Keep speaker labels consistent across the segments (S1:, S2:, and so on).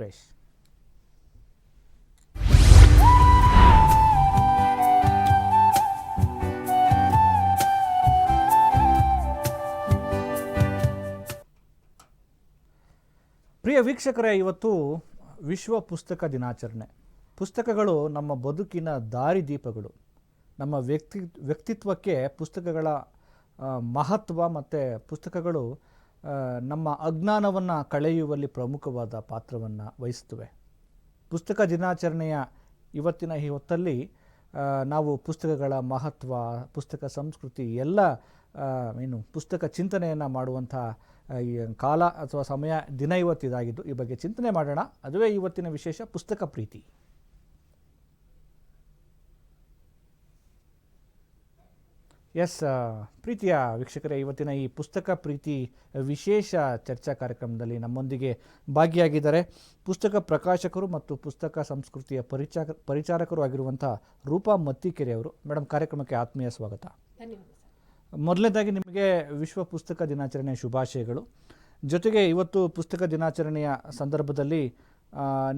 S1: ಸುರೇಶ್. ಪ್ರಿಯ ವೀಕ್ಷಕರೇ, ಇವತ್ತು ವಿಶ್ವ ಪುಸ್ತಕ ದಿನಾಚರಣೆ. ಪುಸ್ತಕಗಳು ನಮ್ಮ ಬದುಕಿನ ದಾರಿದೀಪಗಳು. ನಮ್ಮ ವ್ಯಕ್ತಿತ್ವಕ್ಕೆ ಪುಸ್ತಕಗಳ ಮಹತ್ವ ಮತ್ತು ಪುಸ್ತಕಗಳು ನಮ್ಮ ಅಜ್ಞಾನವನ್ನು ಕಳೆಯುವಲ್ಲಿ ಪ್ರಮುಖವಾದ ಪಾತ್ರವನ್ನು ವಹಿಸ್ತವೆ. ಪುಸ್ತಕ ದಿನಾಚರಣೆಯ ಇವತ್ತಿನ ಈ ಹೊತ್ತಲ್ಲಿ ನಾವು ಪುಸ್ತಕಗಳ ಮಹತ್ವ, ಪುಸ್ತಕ ಸಂಸ್ಕೃತಿ ಎಲ್ಲ ಪುಸ್ತಕ ಚಿಂತನೆಯನ್ನು ಮಾಡುವಂಥ ಈ ಕಾಲ ಅಥವಾ ಸಮಯ ದಿನ ಇವತ್ತಿದಾಗಿದ್ದು ಈ ಬಗ್ಗೆ ಚಿಂತನೆ ಮಾಡೋಣ. ಅದುವೇ ಇವತ್ತಿನ ವಿಶೇಷ, ಪುಸ್ತಕ ಪ್ರೀತಿ. ಎಸ್ ಪ್ರೀತಿಯ ವೀಕ್ಷಕರೇ, ಇವತ್ತಿನ ಈ ಪುಸ್ತಕ ಪ್ರೀತಿ ವಿಶೇಷ ಚರ್ಚಾ ಕಾರ್ಯಕ್ರಮದಲ್ಲಿ ನಮ್ಮೊಂದಿಗೆ ಭಾಗಿಯಾಗಿದ್ದಾರೆ ಪುಸ್ತಕ ಪ್ರಕಾಶಕರು ಮತ್ತು ಪುಸ್ತಕ ಸಂಸ್ಕೃತಿಯ ಪರಿಚಾರಕರು ಆಗಿರುವಂಥ ರೂಪಾ ಮತ್ತಿಕೆರೆ ಅವರು. ಮೇಡಮ್, ಕಾರ್ಯಕ್ರಮಕ್ಕೆ ಆತ್ಮೀಯ ಸ್ವಾಗತ.
S2: ಧನ್ಯವಾದ.
S1: ಮೊದಲನೇದಾಗಿ ನಿಮಗೆ ವಿಶ್ವ ಪುಸ್ತಕ ದಿನಾಚರಣೆಯ ಶುಭಾಶಯಗಳು. ಜೊತೆಗೆ ಇವತ್ತು ಪುಸ್ತಕ ದಿನಾಚರಣೆಯ ಸಂದರ್ಭದಲ್ಲಿ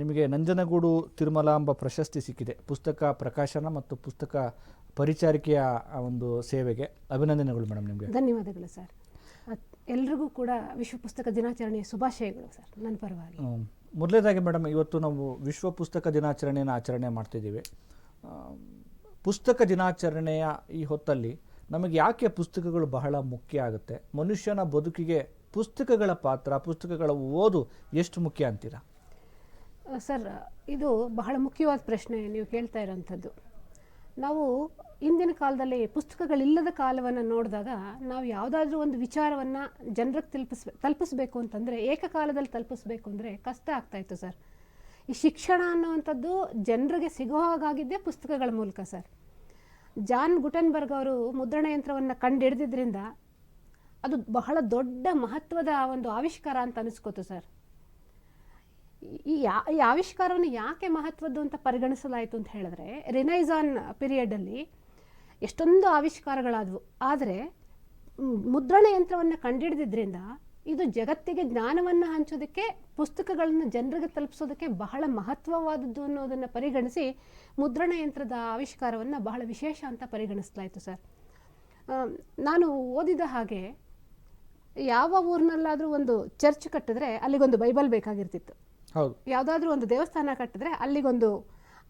S1: ನಿಮಗೆ ನಂಜನಗೂಡು ತಿರುಮಲಾಂಬ ಪ್ರಶಸ್ತಿ ಸಿಕ್ಕಿದೆ. ಪುಸ್ತಕ ಪ್ರಕಾಶನ ಮತ್ತು ಪುಸ್ತಕ ಪರಿಚಾರಿಕೆಯ ಒಂದು ಸೇವೆಗೆ ಅಭಿನಂದನೆಗಳು ಮೇಡಮ್. ನಿಮಗೆ
S2: ಧನ್ಯವಾದಗಳು ಸರ್. ಎಲ್ರಿಗೂ ಕೂಡ ವಿಶ್ವ ಪುಸ್ತಕ ದಿನಾಚರಣೆಯ ಶುಭಾಶಯಗಳು ಸರ್ ನನ್ನ ಪರವಾಗಿ.
S1: ಮೊದಲನೇದಾಗಿ ಮೇಡಮ್, ಇವತ್ತು ನಾವು ವಿಶ್ವ ಪುಸ್ತಕ ದಿನಾಚರಣೆಯನ್ನು ಆಚರಣೆ ಮಾಡ್ತಿದ್ದೀವಿ. ಪುಸ್ತಕ ದಿನಾಚರಣೆಯ ಈ ಹೊತ್ತಲ್ಲಿ ನಮಗೆ ಯಾಕೆ ಪುಸ್ತಕಗಳು ಬಹಳ ಮುಖ್ಯ ಆಗುತ್ತೆ? ಮನುಷ್ಯನ ಬದುಕಿಗೆ ಪುಸ್ತಕಗಳ ಪಾತ್ರ, ಪುಸ್ತಕಗಳ ಓದು ಎಷ್ಟು ಮುಖ್ಯ ಅಂತೀರಾ?
S2: ಸರ್, ಇದು ಬಹಳ ಮುಖ್ಯವಾದ ಪ್ರಶ್ನೆ ನೀವು ಕೇಳ್ತಾ ಇರೋಂಥದ್ದು. ನಾವು ಇಂದಿನ ಕಾಲದಲ್ಲಿ ಪುಸ್ತಕಗಳಿಲ್ಲದ ಕಾಲವನ್ನು ನೋಡಿದಾಗ ನಾವು ಯಾವುದಾದ್ರೂ ಒಂದು ವಿಚಾರವನ್ನು ಜನರಿಗೆ ತಲುಪಿಸ್ಬೇಕು ಅಂತಂದರೆ, ಏಕಕಾಲದಲ್ಲಿ ತಲುಪಿಸ್ಬೇಕು ಅಂದರೆ ಕಷ್ಟ ಆಗ್ತಾಯಿತ್ತು ಸರ್. ಈ ಶಿಕ್ಷಣ ಅನ್ನುವಂಥದ್ದು ಜನರಿಗೆ ಸಿಗೋ ಹಾಗಾಗಿದ್ದೇ ಪುಸ್ತಕಗಳ ಮೂಲಕ ಸರ್. ಜಾನ್ ಗುಟೆನ್ಬರ್ಗ್ ಅವರು ಮುದ್ರಣ ಯಂತ್ರವನ್ನು ಕಂಡುಹಿಡಿದಿದ್ದರಿಂದ ಅದು ಬಹಳ ದೊಡ್ಡ ಮಹತ್ವದ ಒಂದು ಆವಿಷ್ಕಾರ ಅಂತ ಅನಿಸ್ಕೋತು ಸರ್. ಈ ಆವಿಷ್ಕಾರವನ್ನು ಯಾಕೆ ಮಹತ್ವದ್ದು ಅಂತ ಪರಿಗಣಿಸಲಾಯಿತು ಅಂತ ಹೇಳಿದ್ರೆ, ರಿನೈಸಾನ್ ಪೀರಿಯಡಲ್ಲಿ ಎಷ್ಟೊಂದು ಆವಿಷ್ಕಾರಗಳಾದವು. ಆದರೆ ಮುದ್ರಣ ಯಂತ್ರವನ್ನು ಕಂಡುಹಿಡಿದಿದ್ದರಿಂದ ಇದು ಜಗತ್ತಿಗೆ ಜ್ಞಾನವನ್ನು ಹಂಚೋದಕ್ಕೆ, ಪುಸ್ತಕಗಳನ್ನು ಜನರಿಗೆ ತಲುಪಿಸೋದಕ್ಕೆ ಬಹಳ ಮಹತ್ವವಾದದ್ದು ಅನ್ನೋದನ್ನು ಪರಿಗಣಿಸಿ ಮುದ್ರಣ ಯಂತ್ರದ ಆವಿಷ್ಕಾರವನ್ನು ಬಹಳ ವಿಶೇಷ ಅಂತ ಪರಿಗಣಿಸಲಾಯಿತು ಸರ್. ನಾನು ಓದಿದ ಹಾಗೆ, ಯಾವ ಊರಿನಲ್ಲಾದರೂ ಒಂದು ಚರ್ಚ್ ಕಟ್ಟಿದ್ರೆ ಅಲ್ಲಿಗೊಂದು ಬೈಬಲ್ ಬೇಕಾಗಿರ್ತಿತ್ತು.
S1: ಹೌದು.
S2: ಯಾವುದಾದ್ರೂ ಒಂದು ದೇವಸ್ಥಾನ ಕಟ್ಟಿದ್ರೆ ಅಲ್ಲಿಗೊಂದು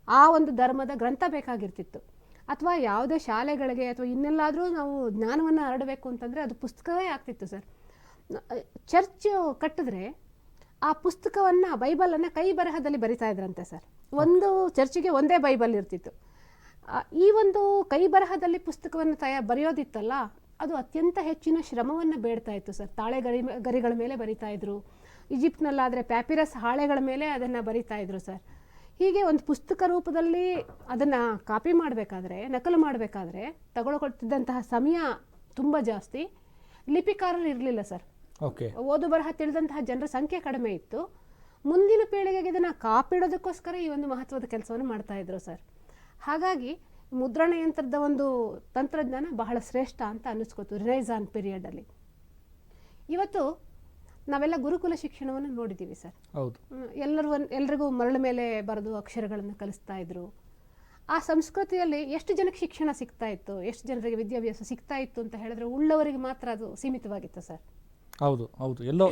S2: ಆ ಒಂದು ಧರ್ಮದ ಗ್ರಂಥ ಬೇಕಾಗಿರ್ತಿತ್ತು. ಅಥವಾ ಯಾವುದೇ ಶಾಲೆಗಳಿಗೆ ಅಥವಾ ಇನ್ನೆಲ್ಲಾದರೂ ನಾವು ಜ್ಞಾನವನ್ನು ಹರಡಬೇಕು ಅಂತಂದರೆ ಅದು ಪುಸ್ತಕವೇ ಆಗ್ತಿತ್ತು ಸರ್. ಚರ್ಚ್ ಕಟ್ಟಿದ್ರೆ ಆ ಪುಸ್ತಕವನ್ನು, ಬೈಬಲನ್ನು ಕೈ ಬರಹದಲ್ಲಿ ಬರಿತಾ ಇದ್ರಂತೆ ಸರ್. ಒಂದು ಚರ್ಚಿಗೆ ಒಂದೇ ಬೈಬಲ್ ಇರ್ತಿತ್ತು. ಈ ಒಂದು ಕೈ ಬರಹದಲ್ಲಿ ಪುಸ್ತಕವನ್ನು ಬರೆಯೋದಿತ್ತಲ್ಲ, ಅದು ಅತ್ಯಂತ ಹೆಚ್ಚಿನ ಶ್ರಮವನ್ನು ಬೇಡ್ತಾ ಇತ್ತು ಸರ್. ಗರಿಗಳ ಮೇಲೆ ಬರಿತಾ ಇದ್ರು. ಈಜಿಪ್ಟ್ನಲ್ಲಾದರೆ ಪ್ಯಾಪಿರಸ್ ಹಾಳೆಗಳ ಮೇಲೆ ಅದನ್ನು ಬರಿತಾ ಇದ್ರು ಸರ್. ಹೀಗೆ ಒಂದು ಪುಸ್ತಕ ರೂಪದಲ್ಲಿ ಅದನ್ನು ಕಾಪಿ ಮಾಡಬೇಕಾದ್ರೆ, ನಕಲು ಮಾಡಬೇಕಾದ್ರೆ ತಗೊಳ್ಕೊಳ್ತಿದ್ದಂತಹ ಸಮಯ ತುಂಬ ಜಾಸ್ತಿ. ಲಿಪಿಕಾರರು ಇರಲಿಲ್ಲ ಸರ್.
S1: ಓಕೆ.
S2: ಓದು ಬರಹ ತಿಳಿದಂತಹ ಜನರ ಸಂಖ್ಯೆ ಕಡಿಮೆ ಇತ್ತು. ಮುಂದಿನ ಪೀಳಿಗೆಗೆ ಇದನ್ನು ಕಾಪಿಡೋದಕ್ಕೋಸ್ಕರ ಈ ಒಂದು ಮಹತ್ವದ ಕೆಲಸವನ್ನು ಮಾಡ್ತಾ ಇದ್ರು ಸರ್. ಹಾಗಾಗಿ ಮುದ್ರಣ ಯಂತ್ರದ ಒಂದು ತಂತ್ರಜ್ಞಾನ ಬಹಳ ಶ್ರೇಷ್ಠ ಅಂತ ಅನ್ನಿಸ್ಕೋತು ರಿನೈಸಾನ್ ಪೀರಿಯಡಲ್ಲಿ. ಇವತ್ತು ನಾವೆಲ್ಲ ಗುರುಕುಲ ಶಿಕ್ಷಣವನ್ನು ನೋಡಿದ್ದೀವಿ ಸರ್.
S1: ಹೌದು.
S2: ಎಲ್ರಿಗೂ ಮರಳ ಮೇಲೆ ಬರೆದು ಅಕ್ಷರಗಳನ್ನು ಕಲಿಸ್ತಾ ಇದ್ರು. ಆ ಸಂಸ್ಕೃತಿಯಲ್ಲಿ ಎಷ್ಟು ಜನಕ್ಕೆ ಶಿಕ್ಷಣ ಸಿಗ್ತಾ ಇತ್ತು, ಎಷ್ಟು ಜನರಿಗೆ ವಿದ್ಯಾಭ್ಯಾಸ ಸಿಗ್ತಾ ಇತ್ತು ಅಂತ ಹೇಳಿದ್ರೆ ಉಳ್ಳವರಿಗೆ ಮಾತ್ರ ಅದು ಸೀಮಿತವಾಗಿತ್ತು ಸರ್.
S1: ಹೌದು ಹೌದು, ಎಲ್ಲೋ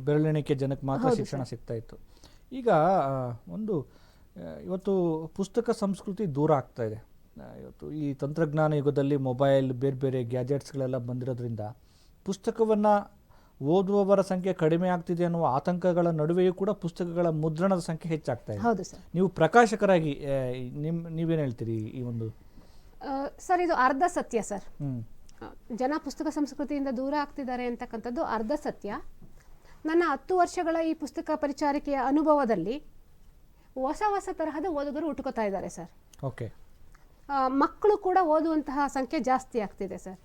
S1: ಬೆರಳೆಣಿಕೆ ಜನಕ್ಕೆ ಮಾತ್ರ ಶಿಕ್ಷಣ ಸಿಗ್ತಾ ಇತ್ತು. ಈಗ ಇವತ್ತು ಪುಸ್ತಕ ಸಂಸ್ಕೃತಿ ದೂರ ಆಗ್ತಾ ಇದೆ. ಇವತ್ತು ಈ ತಂತ್ರಜ್ಞಾನ ಯುಗದಲ್ಲಿ ಮೊಬೈಲ್, ಬೇರೆ ಬೇರೆ ಗ್ಯಾಜೆಟ್ಸ್ಗಳೆಲ್ಲ ಬಂದಿರೋದ್ರಿಂದ ಪುಸ್ತಕವನ್ನು ಓದುವವರ ಸಂಖ್ಯೆ ಕಡಿಮೆ ಆಗ್ತಿದೆ ಅನ್ನುವ ಆತಂಕಗಳ ನಡುವೆಯೂ ಕೂಡ ಪುಸ್ತಕಗಳ ಮುದ್ರಣದ ಸಂಖ್ಯೆ ಹೆಚ್ಚಾಗ್ತಾ ಇದೆ.
S2: ಹೌದು ಸರ್.
S1: ನೀವು ಪ್ರಕಾಶಕರಾಗಿ ನೀವೇನು ಹೇಳ್ತೀರಿ ಈ ಒಂದು?
S2: ಸರ್, ಇದು ಅರ್ಧ ಸತ್ಯ ಸರ್. ಜನ ಪುಸ್ತಕ ಸಂಸ್ಕೃತಿಯಿಂದ ದೂರ ಆಗ್ತಿದ್ದಾರೆ ಅಂತಕ್ಕಂಥದ್ದು ಅರ್ಧ ಸತ್ಯ. ನನ್ನ 10 ವರ್ಷಗಳ ಈ ಪುಸ್ತಕ ಪರಿಚಾರಿಕೆಯ ಅನುಭವದಲ್ಲಿ ಹೊಸ ಹೊಸ ತರಹದ ಓದುಗರು ಹುಟ್ಟುಕೋತಾ ಇದ್ದಾರೆ ಸರ್.
S1: ಓಕೆ.
S2: ಮಕ್ಕಳು ಕೂಡ ಓದುವಂತಹ ಸಂಖ್ಯೆ ಜಾಸ್ತಿ ಆಗ್ತಿದೆ ಸರ್.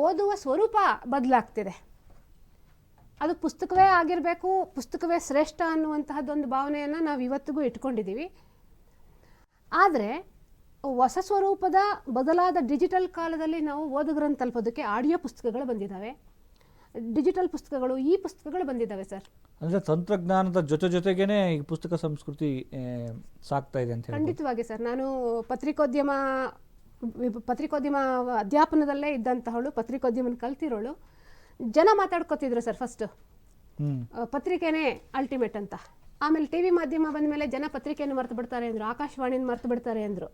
S2: ಓದುವ ಸ್ವರೂಪ ಬದಲಾಗ್ತಿದೆ. ಅದು ಪುಸ್ತಕವೇ ಆಗಿರಬೇಕು, ಪುಸ್ತಕವೇ ಶ್ರೇಷ್ಠ ಅನ್ನುವಂತಹದ್ದೊಂದು ಭಾವನೆಯನ್ನು ನಾವು ಇವತ್ತಿಗೂ ಇಟ್ಕೊಂಡಿದ್ದೀವಿ. ಆದರೆ ಹೊಸ ಸ್ವರೂಪದ ಬದಲಾದ ಡಿಜಿಟಲ್ ಕಾಲದಲ್ಲಿ ನಾವು ಓದುಗರನ್ನು ತಲುಪೋದಕ್ಕೆ ಆಡಿಯೋ ಪುಸ್ತಕಗಳು ಬಂದಿದ್ದಾವೆ. ಡಿಜಿಟಲ್ ಪುಸ್ತಕಗಳು, ಈ ಪುಸ್ತಕಗಳು ಬಂದಿದ್ದಾವೆ ಸರ್.
S1: ಅಂದರೆ ತಂತ್ರಜ್ಞಾನದ ಜೊತೆಗೇನೆ ಈ ಪುಸ್ತಕ ಸಂಸ್ಕೃತಿ ಸಾಕ್ತಾ ಇದೆ ಅಂತ ಹೇಳಿ.
S2: ಖಂಡಿತವಾಗಿ ಸರ್. ನಾನು ಪತ್ರಿಕೋದ್ಯಮ ಅಧ್ಯಾಪನದಲ್ಲೇ ಇದ್ದಂತಹವಳು, ಪತ್ರಿಕೋದ್ಯಮನ ಕಲ್ತಿರೋಳು. ಜನ ಮಾತಾಡ್ಕೋತಿದ್ರು ಸರ್ ಫಸ್ಟ್, ಪತ್ರಿಕೆನೇ ಅಲ್ಟಿಮೇಟ್ ಅಂತ. ಆಮೇಲೆ ಟಿವಿ ಮಾಧ್ಯಮ ಬಂದ ಮೇಲೆ ಜನ ಪತ್ರಿಕೆಯನ್ನು ಮರ್ತು ಬಿಡ್ತಾರೆ ಅಂದ್ರು, ಆಕಾಶವಾಣಿನ ಮರ್ತು ಬಿಡ್ತಾರೆ ಅಂದ್ರು.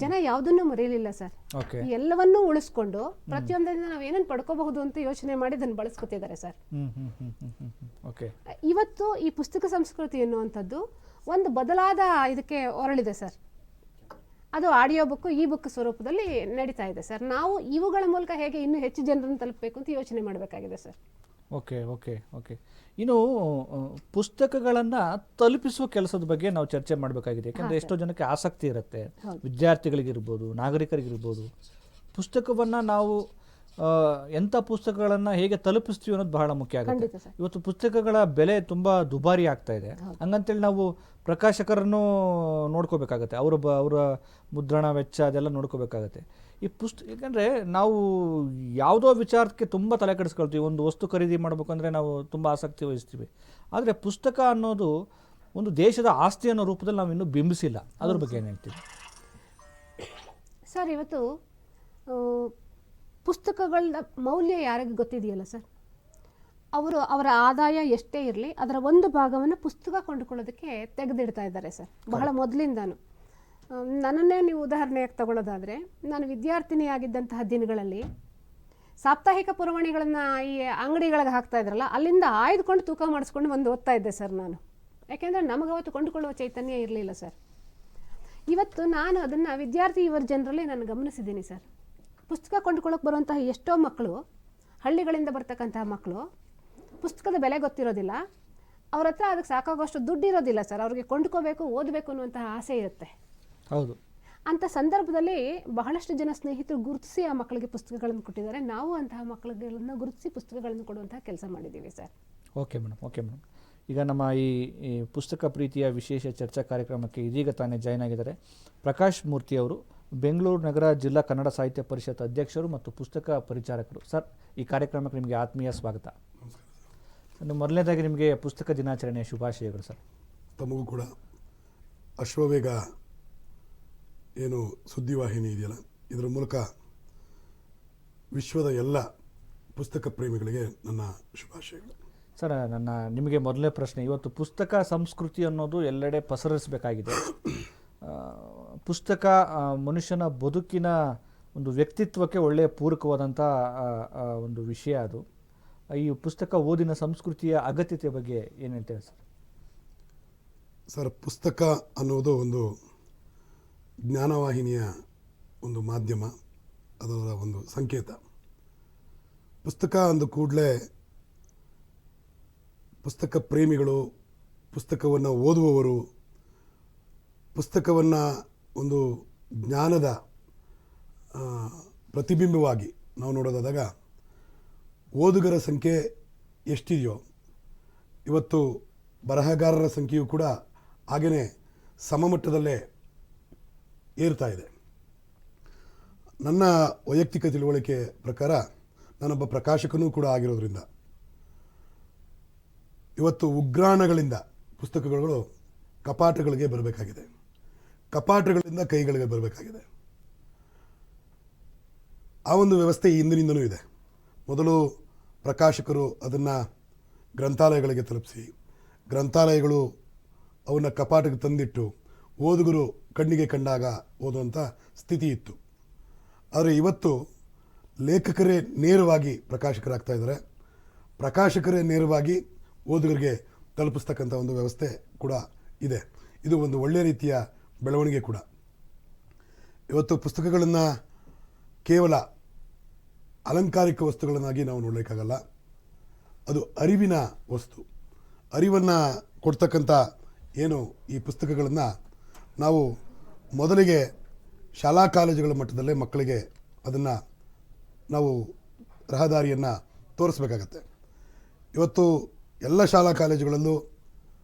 S2: ಜನ ಯಾವುದನ್ನು ಮರೆಯಲಿಲ್ಲ ಸರ್. ಎಲ್ಲವನ್ನೂ ಉಳಿಸ್ಕೊಂಡು ಪ್ರತಿಯೊಂದರಿಂದ ನಾವು ಏನನ್ನು ಪಡ್ಕೋಬಹುದು ಅಂತ ಯೋಚನೆ ಮಾಡಿ ಅದನ್ನು ಬಳಸ್ಕೊತಿದ್ದಾರೆ ಸರ್. ಇವತ್ತು ಈ ಪುಸ್ತಕ ಸಂಸ್ಕೃತಿ ಎನ್ನುವಂಥದ್ದು ಒಂದು ಬದಲಾದ ಇದಕ್ಕೆ ಹೊರಳಿದೆ ಸರ್. ಅದು ಆಡಿಯೋ ಬುಕ್, ಈ ಬುಕ್ ಸ್ವರೂಪದಲ್ಲಿ ನಡೀತಾ ಇದೆ ಸರ್. ನಾವು ಇವುಗಳ ಮೂಲಕ ಹೇಗೆ ಇನ್ನೂ ಹೆಚ್ಚು ಜನರನ್ನು ತಲುಪಬೇಕು ಅಂತ ಯೋಚನೆ ಮಾಡಬೇಕಾಗಿದೆ ಸರ್.
S1: ಓಕೆ. ಇನ್ನು ಪುಸ್ತಕಗಳನ್ನು ತಲುಪಿಸುವ ಕೆಲಸದ ಬಗ್ಗೆ ನಾವು ಚರ್ಚೆ ಮಾಡಬೇಕಾಗಿದೆ. ಯಾಕಂದರೆ ಎಷ್ಟೋ ಜನಕ್ಕೆ ಆಸಕ್ತಿ ಇರುತ್ತೆ, ವಿದ್ಯಾರ್ಥಿಗಳಿಗಿರ್ಬೋದು, ನಾಗರಿಕರಿಗಿರ್ಬೋದು. ಪುಸ್ತಕವನ್ನು ನಾವು ಎಂಥ ಪುಸ್ತಕಗಳನ್ನು ಹೇಗೆ ತಲುಪಿಸ್ತೀವಿ ಅನ್ನೋದು ಬಹಳ ಮುಖ್ಯ ಆಗುತ್ತೆ. ಇವತ್ತು ಪುಸ್ತಕಗಳ ಬೆಲೆ ತುಂಬ ದುಬಾರಿ ಆಗ್ತಾ ಇದೆ. ಹಂಗಂತೇಳಿ ನಾವು ಪ್ರಕಾಶಕರನ್ನು ನೋಡ್ಕೋಬೇಕಾಗತ್ತೆ, ಅವರ ಮುದ್ರಣ ವೆಚ್ಚ ಅದೆಲ್ಲ ನೋಡ್ಕೋಬೇಕಾಗತ್ತೆ. ಈ ಯಾಕಂದರೆ ನಾವು ಯಾವುದೋ ವಿಚಾರಕ್ಕೆ ತುಂಬ ತಲೆ ಕೆಡಿಸ್ಕೊಳ್ತೀವಿ. ಒಂದು ವಸ್ತು ಖರೀದಿ ಮಾಡಬೇಕಂದ್ರೆ ನಾವು ತುಂಬ ಆಸಕ್ತಿ ವಹಿಸ್ತೀವಿ. ಆದರೆ ಪುಸ್ತಕ ಅನ್ನೋದು ಒಂದು ದೇಶದ ಆಸ್ತಿ ಅನ್ನೋ ರೂಪದಲ್ಲಿ ನಾವು ಇನ್ನೂ ಬಿಂಬಿಸಿಲ್ಲ. ಅದ್ರ ಬಗ್ಗೆ ಏನು ಹೇಳ್ತೀವಿ
S2: ಸರ್? ಇವತ್ತು ಪುಸ್ತಕಗಳ ಮೌಲ್ಯ ಯಾರಿಗೆ ಗೊತ್ತಿದೆಯಲ್ಲ ಸರ್, ಅವರ ಆದಾಯ ಎಷ್ಟೇ ಇರಲಿ ಅದರ ಒಂದು ಭಾಗವನ್ನು ಪುಸ್ತಕ ಕೊಂಡುಕೊಳ್ಳೋದಕ್ಕೆ ತೆಗೆದಿಡ್ತಾ ಇದ್ದಾರೆ ಸರ್, ಬಹಳ ಮೊದಲಿಂದಾನು. ನನ್ನನ್ನೇ ನೀವು ಉದಾಹರಣೆಯಾಗಿ ತಗೊಳ್ಳೋದಾದರೆ, ನಾನು ವಿದ್ಯಾರ್ಥಿನಿಯಾಗಿದ್ದಂತಹ ದಿನಗಳಲ್ಲಿ ಸಾಪ್ತಾಹಿಕ ಪುರವಣಿಗಳನ್ನು ಈ ಅಂಗಡಿಗಳಿಗೆ ಹಾಕ್ತಾ ಇದ್ರಲ್ಲ, ಅಲ್ಲಿಂದ ಆಯ್ದುಕೊಂಡು ತೂಕ ಮಾಡಿಸ್ಕೊಂಡು ಬಂದು ಓದ್ತಾ ಇದ್ದೆ ಸರ್ ನಾನು. ಯಾಕೆಂದರೆ ನಮಗೆ ಅವತ್ತು ಕೊಂಡುಕೊಳ್ಳುವ ಚೈತನ್ಯ ಇರಲಿಲ್ಲ ಸರ್. ಇವತ್ತು ನಾನು ಅದನ್ನು ವಿದ್ಯಾರ್ಥಿ ಯುವ ಜನರಲ್ಲಿ ನಾನು ಗಮನಿಸಿದ್ದೀನಿ ಸರ್. ಪುಸ್ತಕ ಕೊಂಡುಕೊಳ್ಳೋಕೆ ಬರುವಂತಹ ಎಷ್ಟೋ ಮಕ್ಕಳು, ಹಳ್ಳಿಗಳಿಂದ ಬರ್ತಕ್ಕಂತಹ ಮಕ್ಕಳು, ಪುಸ್ತಕದ ಬೆಲೆ ಗೊತ್ತಿರೋದಿಲ್ಲ, ಅವ್ರ ಹತ್ರ ಅದಕ್ಕೆ ಸಾಕಾಗೋಷ್ಟು ದುಡ್ಡು ಇರೋದಿಲ್ಲ ಸರ್. ಅವ್ರಿಗೆ ಕೊಂಡ್ಕೋಬೇಕು, ಓದಬೇಕು ಅನ್ನುವಂತಹ ಆಸೆ ಇರುತ್ತೆ.
S1: ಹೌದು.
S2: ಅಂಥ ಸಂದರ್ಭದಲ್ಲಿ ಬಹಳಷ್ಟು ಜನ ಸ್ನೇಹಿತರು ಗುರುತಿಸಿ ಆ ಮಕ್ಕಳಿಗೆ ಪುಸ್ತಕಗಳನ್ನು ಕೊಟ್ಟಿದ್ದಾರೆ. ನಾವು ಅಂತಹ ಮಕ್ಕಳುಗಳನ್ನು ಗುರುತಿಸಿ ಪುಸ್ತಕಗಳನ್ನು ಕೊಡುವಂತಹ ಕೆಲಸ ಮಾಡಿದ್ದೀವಿ ಸರ್.
S1: Okay madam. ಈಗ ನಮ್ಮ ಈ ಪುಸ್ತಕ ಪ್ರೀತಿಯ ವಿಶೇಷ ಚರ್ಚಾ ಕಾರ್ಯಕ್ರಮಕ್ಕೆ ಇದೀಗ ತಾನೇ ಜಾಯ್ನ್ ಆಗಿದ್ದಾರೆ ಪ್ರಕಾಶ್ ಮೂರ್ತಿ ಅವರು, ಬೆಂಗಳೂರು ನಗರ ಜಿಲ್ಲಾ ಕನ್ನಡ ಸಾಹಿತ್ಯ ಪರಿಷತ್ ಅಧ್ಯಕ್ಷರು ಮತ್ತು ಪುಸ್ತಕ ಪರಿಚಾರಕರು. ಸರ್, ಈ ಕಾರ್ಯಕ್ರಮಕ್ಕೆ ನಿಮಗೆ ಆತ್ಮೀಯ ಸ್ವಾಗತ. ಮೊದಲನೇದಾಗಿ ನಿಮಗೆ ಪುಸ್ತಕ ದಿನಾಚರಣೆಯ ಶುಭಾಶಯಗಳು ಸರ್.
S3: ತಮಗೂ ಕೂಡ ಅಶ್ವವೇಗ ಏನು ಸುದ್ದಿವಾಹಿನಿ ಇದೆಯಲ್ಲ, ಇದರ ಮೂಲಕ ವಿಶ್ವದ ಎಲ್ಲ ಪುಸ್ತಕ ಪ್ರೇಮಿಗಳಿಗೆ ನನ್ನ ಶುಭಾಶಯಗಳು.
S1: ಸರ್, ನಿಮಗೆ ಮೊದಲನೇ ಪ್ರಶ್ನೆ, ಇವತ್ತು ಪುಸ್ತಕ ಸಂಸ್ಕೃತಿ ಅನ್ನೋದು ಎಲ್ಲೆಡೆ ಪಸರಿಸಬೇಕಾಗಿದೆ. ಪುಸ್ತಕ ಮನುಷ್ಯನ ಬದುಕಿನ ಒಂದು ವ್ಯಕ್ತಿತ್ವಕ್ಕೆ ಒಳ್ಳೆಯ ಪೂರಕವಾದಂಥ ಒಂದು ವಿಷಯ. ಅದು ಈ ಪುಸ್ತಕ ಓದಿನ ಸಂಸ್ಕೃತಿಯ ಅಗತ್ಯತೆ ಬಗ್ಗೆ ಏನು ಹೇಳ್ತೇವೆ ಸರ್?
S3: ಸರ್, ಪುಸ್ತಕ ಅನ್ನೋದು ಒಂದು ಜ್ಞಾನವಾಹಿನಿಯ ಒಂದು ಮಾಧ್ಯಮ, ಅದರ ಒಂದು ಸಂಕೇತ. ಪುಸ್ತಕ ಅಂದ ಕೂಡಲೇ ಪುಸ್ತಕ ಪ್ರೇಮಿಗಳು, ಪುಸ್ತಕವನ್ನು ಓದುವವರು, ಪುಸ್ತಕವನ್ನು ಒಂದು ಜ್ಞಾನದ ಪ್ರತಿಬಿಂಬವಾಗಿ ನಾವು ನೋಡೋದಾದಾಗ ಓದುಗರ ಸಂಖ್ಯೆ ಎಷ್ಟಿದೆಯೋ ಇವತ್ತು ಬರಹಗಾರರ ಸಂಖ್ಯೆಯೂ ಕೂಡ ಹಾಗೆಯೇ ಸಮಮಟ್ಟದಲ್ಲೇ ಏರ್ತಾ ಇದೆ. ನನ್ನ ವೈಯಕ್ತಿಕ ತಿಳುವಳಿಕೆ ಪ್ರಕಾರ ನಾನೊಬ್ಬ ಪ್ರಕಾಶಕನೂ ಕೂಡ ಆಗಿರೋದ್ರಿಂದ ಇವತ್ತು ಉಗ್ರಾಣಗಳಿಂದ ಪುಸ್ತಕಗಳು ಕಪಾಟಗಳಿಗೆ ಬರಬೇಕಾಗಿದೆ, ಕಪಾಟಗಳಿಂದ ಕೈಗಳಿಗೆ ಬರಬೇಕಾಗಿದೆ. ಆ ಒಂದು ವ್ಯವಸ್ಥೆ ಇಂದಿನಿಂದನೂ ಇದೆ. ಮೊದಲು ಪ್ರಕಾಶಕರು ಅದನ್ನು ಗ್ರಂಥಾಲಯಗಳಿಗೆ ತಲುಪಿಸಿ, ಗ್ರಂಥಾಲಯಗಳು ಅವನ್ನು ಕಪಾಟಕ್ಕೆ ತಂದಿಟ್ಟು ಓದುಗರು ಕಣ್ಣಿಗೆ ಕಂಡಾಗ ಓದುವಂಥ ಸ್ಥಿತಿ ಇತ್ತು. ಆದರೆ ಇವತ್ತು ಲೇಖಕರೇ ನೇರವಾಗಿ ಪ್ರಕಾಶಕರಾಗ್ತಾ ಇದ್ದಾರೆ, ಪ್ರಕಾಶಕರೇ ನೇರವಾಗಿ ಓದುಗರಿಗೆ ತಲುಪಿಸ್ತಕ್ಕಂಥ ಒಂದು ವ್ಯವಸ್ಥೆ ಕೂಡ ಇದೆ. ಇದು ಒಂದು ಒಳ್ಳೆಯ ರೀತಿಯ ಬೆಳವಣಿಗೆ ಕೂಡ. ಇವತ್ತು ಪುಸ್ತಕಗಳನ್ನು ಕೇವಲ ಅಲಂಕಾರಿಕ ವಸ್ತುಗಳನ್ನಾಗಿ ನಾವು ನೋಡಲಿಕ್ಕಾಗಲ್ಲ. ಅದು ಅರಿವಿನ ವಸ್ತು. ಅರಿವನ್ನು ಕೊಡ್ತಕ್ಕಂಥ ಏನು ಈ ಪುಸ್ತಕಗಳನ್ನು ನಾವು ಮೊದಲಿಗೆ ಶಾಲಾ ಕಾಲೇಜುಗಳ ಮಟ್ಟದಲ್ಲೇ ಮಕ್ಕಳಿಗೆ ಅದನ್ನು ನಾವು ರಹದಾರಿಯನ್ನು ತೋರಿಸ್ಬೇಕಾಗತ್ತೆ. ಇವತ್ತು ಎಲ್ಲ ಶಾಲಾ ಕಾಲೇಜುಗಳಲ್ಲೂ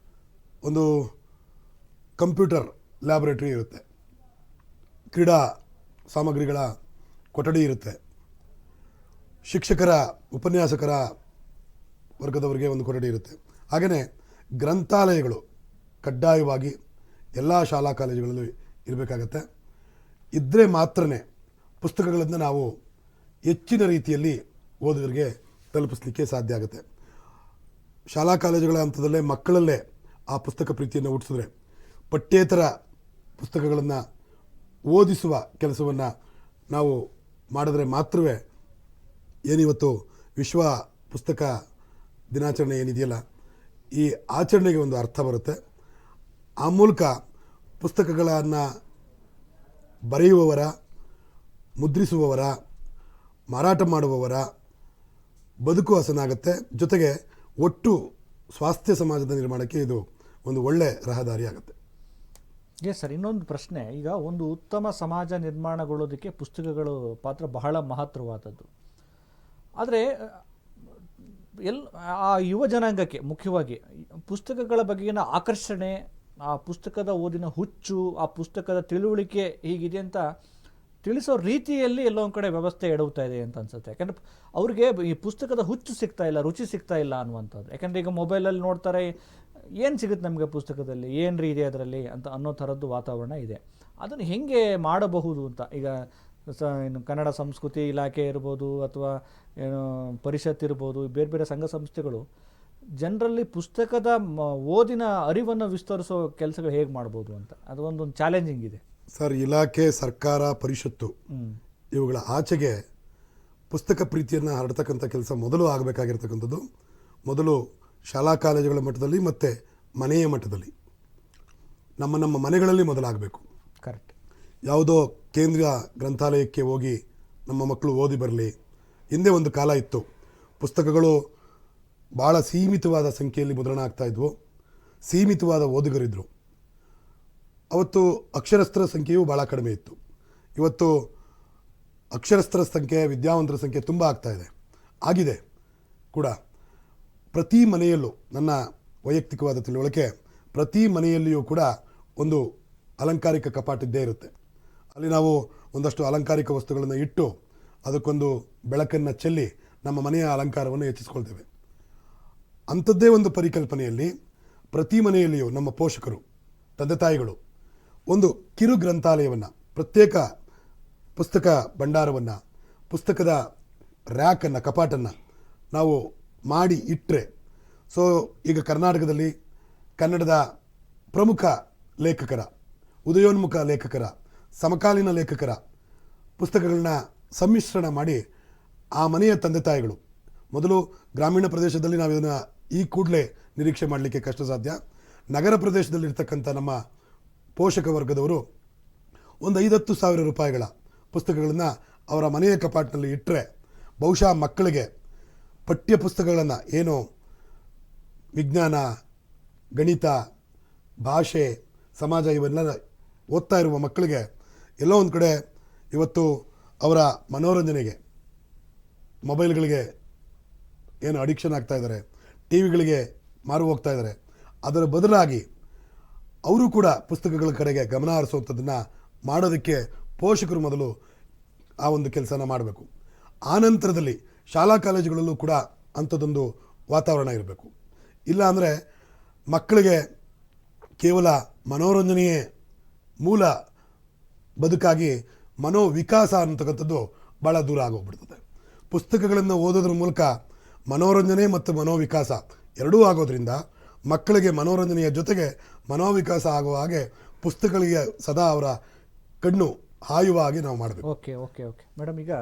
S3: ಒಂದು ಕಂಪ್ಯೂಟರ್ ಲ್ಯಾಬೊರೇಟರಿ ಇರುತ್ತೆ, ಕ್ರೀಡಾ ಸಾಮಗ್ರಿಗಳ ಕೊಠಡಿ ಇರುತ್ತೆ, ಶಿಕ್ಷಕರ ಉಪನ್ಯಾಸಕರ ವರ್ಗದವರಿಗೆ ಒಂದು ಕೊಠಡಿ ಇರುತ್ತೆ. ಹಾಗೆಯೇ ಗ್ರಂಥಾಲಯಗಳು ಕಡ್ಡಾಯವಾಗಿ ಎಲ್ಲ ಶಾಲಾ ಕಾಲೇಜುಗಳಲ್ಲಿ ಇರಬೇಕಾಗತ್ತೆ. ಇದ್ದರೆ ಮಾತ್ರನೇ ಪುಸ್ತಕಗಳನ್ನು ನಾವು ಹೆಚ್ಚಿನ ರೀತಿಯಲ್ಲಿ ಓದುಗರಿಗೆ ತಲುಪಿಸಲಿಕ್ಕೆ ಸಾಧ್ಯ ಆಗುತ್ತೆ. ಶಾಲಾ ಕಾಲೇಜುಗಳ ಹಂತದಲ್ಲೇ ಮಕ್ಕಳಲ್ಲೇ ಆ ಪುಸ್ತಕ ಪ್ರೀತಿಯನ್ನು ಹುಟ್ಟಿಸಿದ್ರೆ ಪಠ್ಯೇತರ ಪುಸ್ತಕಗಳನ್ನು ಓದಿಸುವ ಕೆಲಸವನ್ನು ನಾವು ಮಾಡಿದ್ರೆ ಮಾತ್ರವೇ ಏನಿವತ್ತು ವಿಶ್ವ ಪುಸ್ತಕ ದಿನಾಚರಣೆ ಏನಿದೆಯಲ್ಲ, ಈ ಆಚರಣೆಗೆ ಒಂದು ಅರ್ಥ ಬರುತ್ತೆ. ಆ ಮೂಲಕ ಪುಸ್ತಕಗಳನ್ನು ಬರೆಯುವವರ, ಮುದ್ರಿಸುವವರ, ಮಾರಾಟ ಮಾಡುವವರ ಬದುಕು ಹಸನಾಗುತ್ತೆ. ಜೊತೆಗೆ ಒಟ್ಟು ಸ್ವಾಸ್ಥ್ಯ ಸಮಾಜದ ನಿರ್ಮಾಣಕ್ಕೆ ಇದು ಒಂದು ಒಳ್ಳೆ ರಹದಾರಿ ಆಗುತ್ತೆ.
S1: ಎಸ್ ಸರ್, ಇನ್ನೊಂದು ಪ್ರಶ್ನೆ. ಈಗ ಒಂದು ಉತ್ತಮ ಸಮಾಜ ನಿರ್ಮಾಣಗೊಳ್ಳೋದಕ್ಕೆ ಪುಸ್ತಕಗಳು ಪಾತ್ರ ಬಹಳ ಮಹತ್ತರವಾದದ್ದು. ಆದರೆ ಆ ಯುವ ಜನಾಂಗಕ್ಕೆ ಮುಖ್ಯವಾಗಿ ಪುಸ್ತಕಗಳ ಬಗೆಗಿನ ಆಕರ್ಷಣೆ, ಆ ಪುಸ್ತಕದ ಓದಿನ ಹುಚ್ಚು, ಆ ಪುಸ್ತಕದ ತಿಳುವಳಿಕೆ ಹೀಗಿದೆ ಅಂತ ತಿಳಿಸೋ ರೀತಿಯಲ್ಲಿ ಎಲ್ಲೋ ಒಂದು ಕಡೆ ವ್ಯವಸ್ಥೆ ಎಡವುತ್ತಾ ಇದೆ ಅಂತ ಅನ್ಸುತ್ತೆ. ಯಾಕಂದರೆ ಅವ್ರಿಗೆ ಈ ಪುಸ್ತಕದ ಹುಚ್ಚು ಸಿಗ್ತಾ ಇಲ್ಲ, ರುಚಿ ಸಿಗ್ತಾ ಇಲ್ಲ ಅನ್ನುವಂಥದ್ದು. ಯಾಕಂದರೆ ಈಗ ಮೊಬೈಲಲ್ಲಿ ನೋಡ್ತಾರೆ, ಏನು ಸಿಗುತ್ತೆ ನಮಗೆ ಪುಸ್ತಕದಲ್ಲಿ, ಏನು ರೀ ಇದೆ ಅದರಲ್ಲಿ ಅಂತ ಅನ್ನೋ ಥರದ್ದು ವಾತಾವರಣ ಇದೆ. ಅದನ್ನು ಹೇಗೆ ಮಾಡಬಹುದು ಅಂತ ಈಗ ಇನ್ನು ಕನ್ನಡ ಸಂಸ್ಕೃತಿ ಇಲಾಖೆ ಇರ್ಬೋದು ಅಥವಾ ಏನು ಪರಿಷತ್ ಇರ್ಬೋದು, ಬೇರೆ ಬೇರೆ ಸಂಘ ಸಂಸ್ಥೆಗಳು ಜನರಲ್ಲಿ ಪುಸ್ತಕದ ಓದಿನ ಅರಿವನ್ನು ವಿಸ್ತರಿಸೋ ಕೆಲಸಗಳು ಹೇಗೆ ಮಾಡ್ಬೋದು ಅಂತ ಅದು ಒಂದೊಂದು ಚಾಲೆಂಜಿಂಗ್ ಇದೆ
S3: ಸರ್. ಇಲಾಖೆ, ಸರ್ಕಾರ, ಪರಿಷತ್ತು ಇವುಗಳ ಆಚೆಗೆ ಪುಸ್ತಕ ಪ್ರೀತಿಯನ್ನು ಹರಡ್ತಕ್ಕಂಥ ಕೆಲಸ ಮೊದಲು ಆಗಬೇಕಾಗಿರ್ತಕ್ಕಂಥದ್ದು ಮೊದಲು ಶಾಲಾ ಕಾಲೇಜುಗಳ ಮಟ್ಟದಲ್ಲಿ ಮತ್ತು ಮನೆಯ ಮಟ್ಟದಲ್ಲಿ, ನಮ್ಮ ಮನೆಗಳಲ್ಲಿ ಮೊದಲಾಗಬೇಕು.
S1: ಕರೆಕ್ಟ್.
S3: ಯಾವುದೋ ಕೇಂದ್ರೀಯ ಗ್ರಂಥಾಲಯಕ್ಕೆ ಹೋಗಿ ನಮ್ಮ ಮಕ್ಕಳು ಓದಿ ಬರಲಿ. ಹಿಂದೆ ಒಂದು ಕಾಲ ಇತ್ತು, ಪುಸ್ತಕಗಳು ಭಾಳ ಸೀಮಿತವಾದ ಸಂಖ್ಯೆಯಲ್ಲಿ ಮುದ್ರಣ ಆಗ್ತಾಯಿದ್ವು, ಸೀಮಿತವಾದ ಓದುಗರಿದ್ದರು. ಅವತ್ತು ಅಕ್ಷರಸ್ಥರ ಸಂಖ್ಯೆಯೂ ಭಾಳ ಕಡಿಮೆ ಇತ್ತು. ಇವತ್ತು ಅಕ್ಷರಸ್ಥರ ಸಂಖ್ಯೆ, ವಿದ್ಯಾವಂತರ ಸಂಖ್ಯೆ ತುಂಬ ಆಗಿದೆ ಕೂಡ. ಪ್ರತಿ ಮನೆಯಲ್ಲೂ, ನನ್ನ ವೈಯಕ್ತಿಕವಾದ ತಿಳುವಳಿಕೆ, ಪ್ರತಿ ಮನೆಯಲ್ಲಿಯೂ ಕೂಡ ಒಂದು ಅಲಂಕಾರಿಕ ಕಪಾಟ್ ಇದ್ದೇ ಇರುತ್ತೆ. ಅಲ್ಲಿ ನಾವು ಒಂದಷ್ಟು ಅಲಂಕಾರಿಕ ವಸ್ತುಗಳನ್ನು ಇಟ್ಟು ಅದಕ್ಕೊಂದು ಬೆಳಕನ್ನು ಚೆಲ್ಲಿ ನಮ್ಮ ಮನೆಯ ಅಲಂಕಾರವನ್ನು ಹೆಚ್ಚಿಸ್ಕೊಳ್ತೇವೆ. ಅಂಥದ್ದೇ ಒಂದು ಪರಿಕಲ್ಪನೆಯಲ್ಲಿ ಪ್ರತಿ ಮನೆಯಲ್ಲಿಯೂ ನಮ್ಮ ಪೋಷಕರು, ತಂದೆ ತಾಯಿಗಳು ಒಂದು ಕಿರು ಗ್ರಂಥಾಲಯವನ್ನು, ಪ್ರತ್ಯೇಕ ಪುಸ್ತಕ ಭಂಡಾರವನ್ನು, ಪುಸ್ತಕದ ರ್ಯಾಕನ್ನು, ಕಪಾಟನ್ನು ನಾವು ಮಾಡಿ ಇಟ್ಟರೆ, ಸೊ ಈಗ ಕರ್ನಾಟಕದಲ್ಲಿ ಕನ್ನಡದ ಪ್ರಮುಖ ಲೇಖಕರ, ಉದಯೋನ್ಮುಖ ಲೇಖಕರ, ಸಮಕಾಲೀನ ಲೇಖಕರ ಪುಸ್ತಕಗಳನ್ನ ಸಮ್ಮಿಶ್ರಣ ಮಾಡಿ ಆ ಮನೆಯ ತಂದೆ ತಾಯಿಗಳು, ಮೊದಲು ಗ್ರಾಮೀಣ ಪ್ರದೇಶದಲ್ಲಿ ನಾವು ಇದನ್ನು ಈ ಕೂಡಲೇ ನಿರೀಕ್ಷೆ ಮಾಡಲಿಕ್ಕೆ ಕಷ್ಟ ಸಾಧ್ಯ. ನಗರ ಪ್ರದೇಶದಲ್ಲಿರ್ತಕ್ಕಂಥ ನಮ್ಮ ಪೋಷಕ ವರ್ಗದವರು ಒಂದು 5,000 ರೂಪಾಯಿಗಳ ಪುಸ್ತಕಗಳನ್ನು ಅವರ ಮನೆಯ ಕಪಾಟಿನಲ್ಲಿ ಇಟ್ಟರೆ ಬಹುಶಃ ಮಕ್ಕಳಿಗೆ ಪಠ್ಯ ಪುಸ್ತಕಗಳನ್ನು, ಏನು ವಿಜ್ಞಾನ, ಗಣಿತ, ಭಾಷೆ, ಸಮಾಜ ಇವೆಲ್ಲ ಓದ್ತಾ ಇರುವ ಮಕ್ಕಳಿಗೆ ಎಲ್ಲೋ ಒಂದು ಕಡೆ ಇವತ್ತು ಅವರ ಮನೋರಂಜನೆಗೆ ಮೊಬೈಲ್ಗಳಿಗೆ ಏನು ಅಡಿಕ್ಷನ್ ಆಗ್ತಾ ಇದ್ದಾರೆ, ಟಿ ವಿಗಳಿಗೆ ಮಾರು ಹೋಗ್ತಾ ಇದ್ದಾರೆ, ಅದರ ಬದಲಾಗಿ ಅವರು ಕೂಡ ಪುಸ್ತಕಗಳ ಕಡೆಗೆ ಗಮನ ಹರಿಸುವಂಥದ್ದನ್ನು ಮಾಡೋದಕ್ಕೆ ಪೋಷಕರು ಮೊದಲು ಆ ಒಂದು ಕೆಲಸನ ಮಾಡಬೇಕು. ಆನಂತರದಲ್ಲಿ ಶಾಲಾ ಕಾಲೇಜುಗಳಲ್ಲೂ ಕೂಡ ಅಂಥದ್ದೊಂದು ವಾತಾವರಣ ಇರಬೇಕು. ಇಲ್ಲ ಅಂದರೆ ಮಕ್ಕಳಿಗೆ ಕೇವಲ ಮನೋರಂಜನೆಯೇ ಮೂಲ ಬದುಕಾಗಿ ಮನೋವಿಕಾಸ ಅಂತಕ್ಕಂಥದ್ದು ಭಾಳ ದೂರ ಆಗೋಗ್ಬಿಡ್ತದೆ. ಪುಸ್ತಕಗಳನ್ನು ಓದೋದ್ರ ಮೂಲಕ ಮನೋರಂಜನೆ ಮತ್ತು ಮನೋವಿಕಾಸ ಎರಡೂ ಆಗೋದ್ರಿಂದ ಮಕ್ಕಳಿಗೆ ಮನೋರಂಜನೆಯ ಜೊತೆಗೆ ಮನೋವಿಕಾಸ ಆಗುವ ಹಾಗೆ ಪುಸ್ತಕಗಳಿಗೆ ಸದಾ ಅವರ ಕಣ್ಣು ಹಾಯುವ ಹಾಗೆ ನಾವು ಮಾಡಬೇಕು.
S1: ಓಕೆ ಓಕೆ ಓಕೆ ಮೇಡಮ್, ಈಗ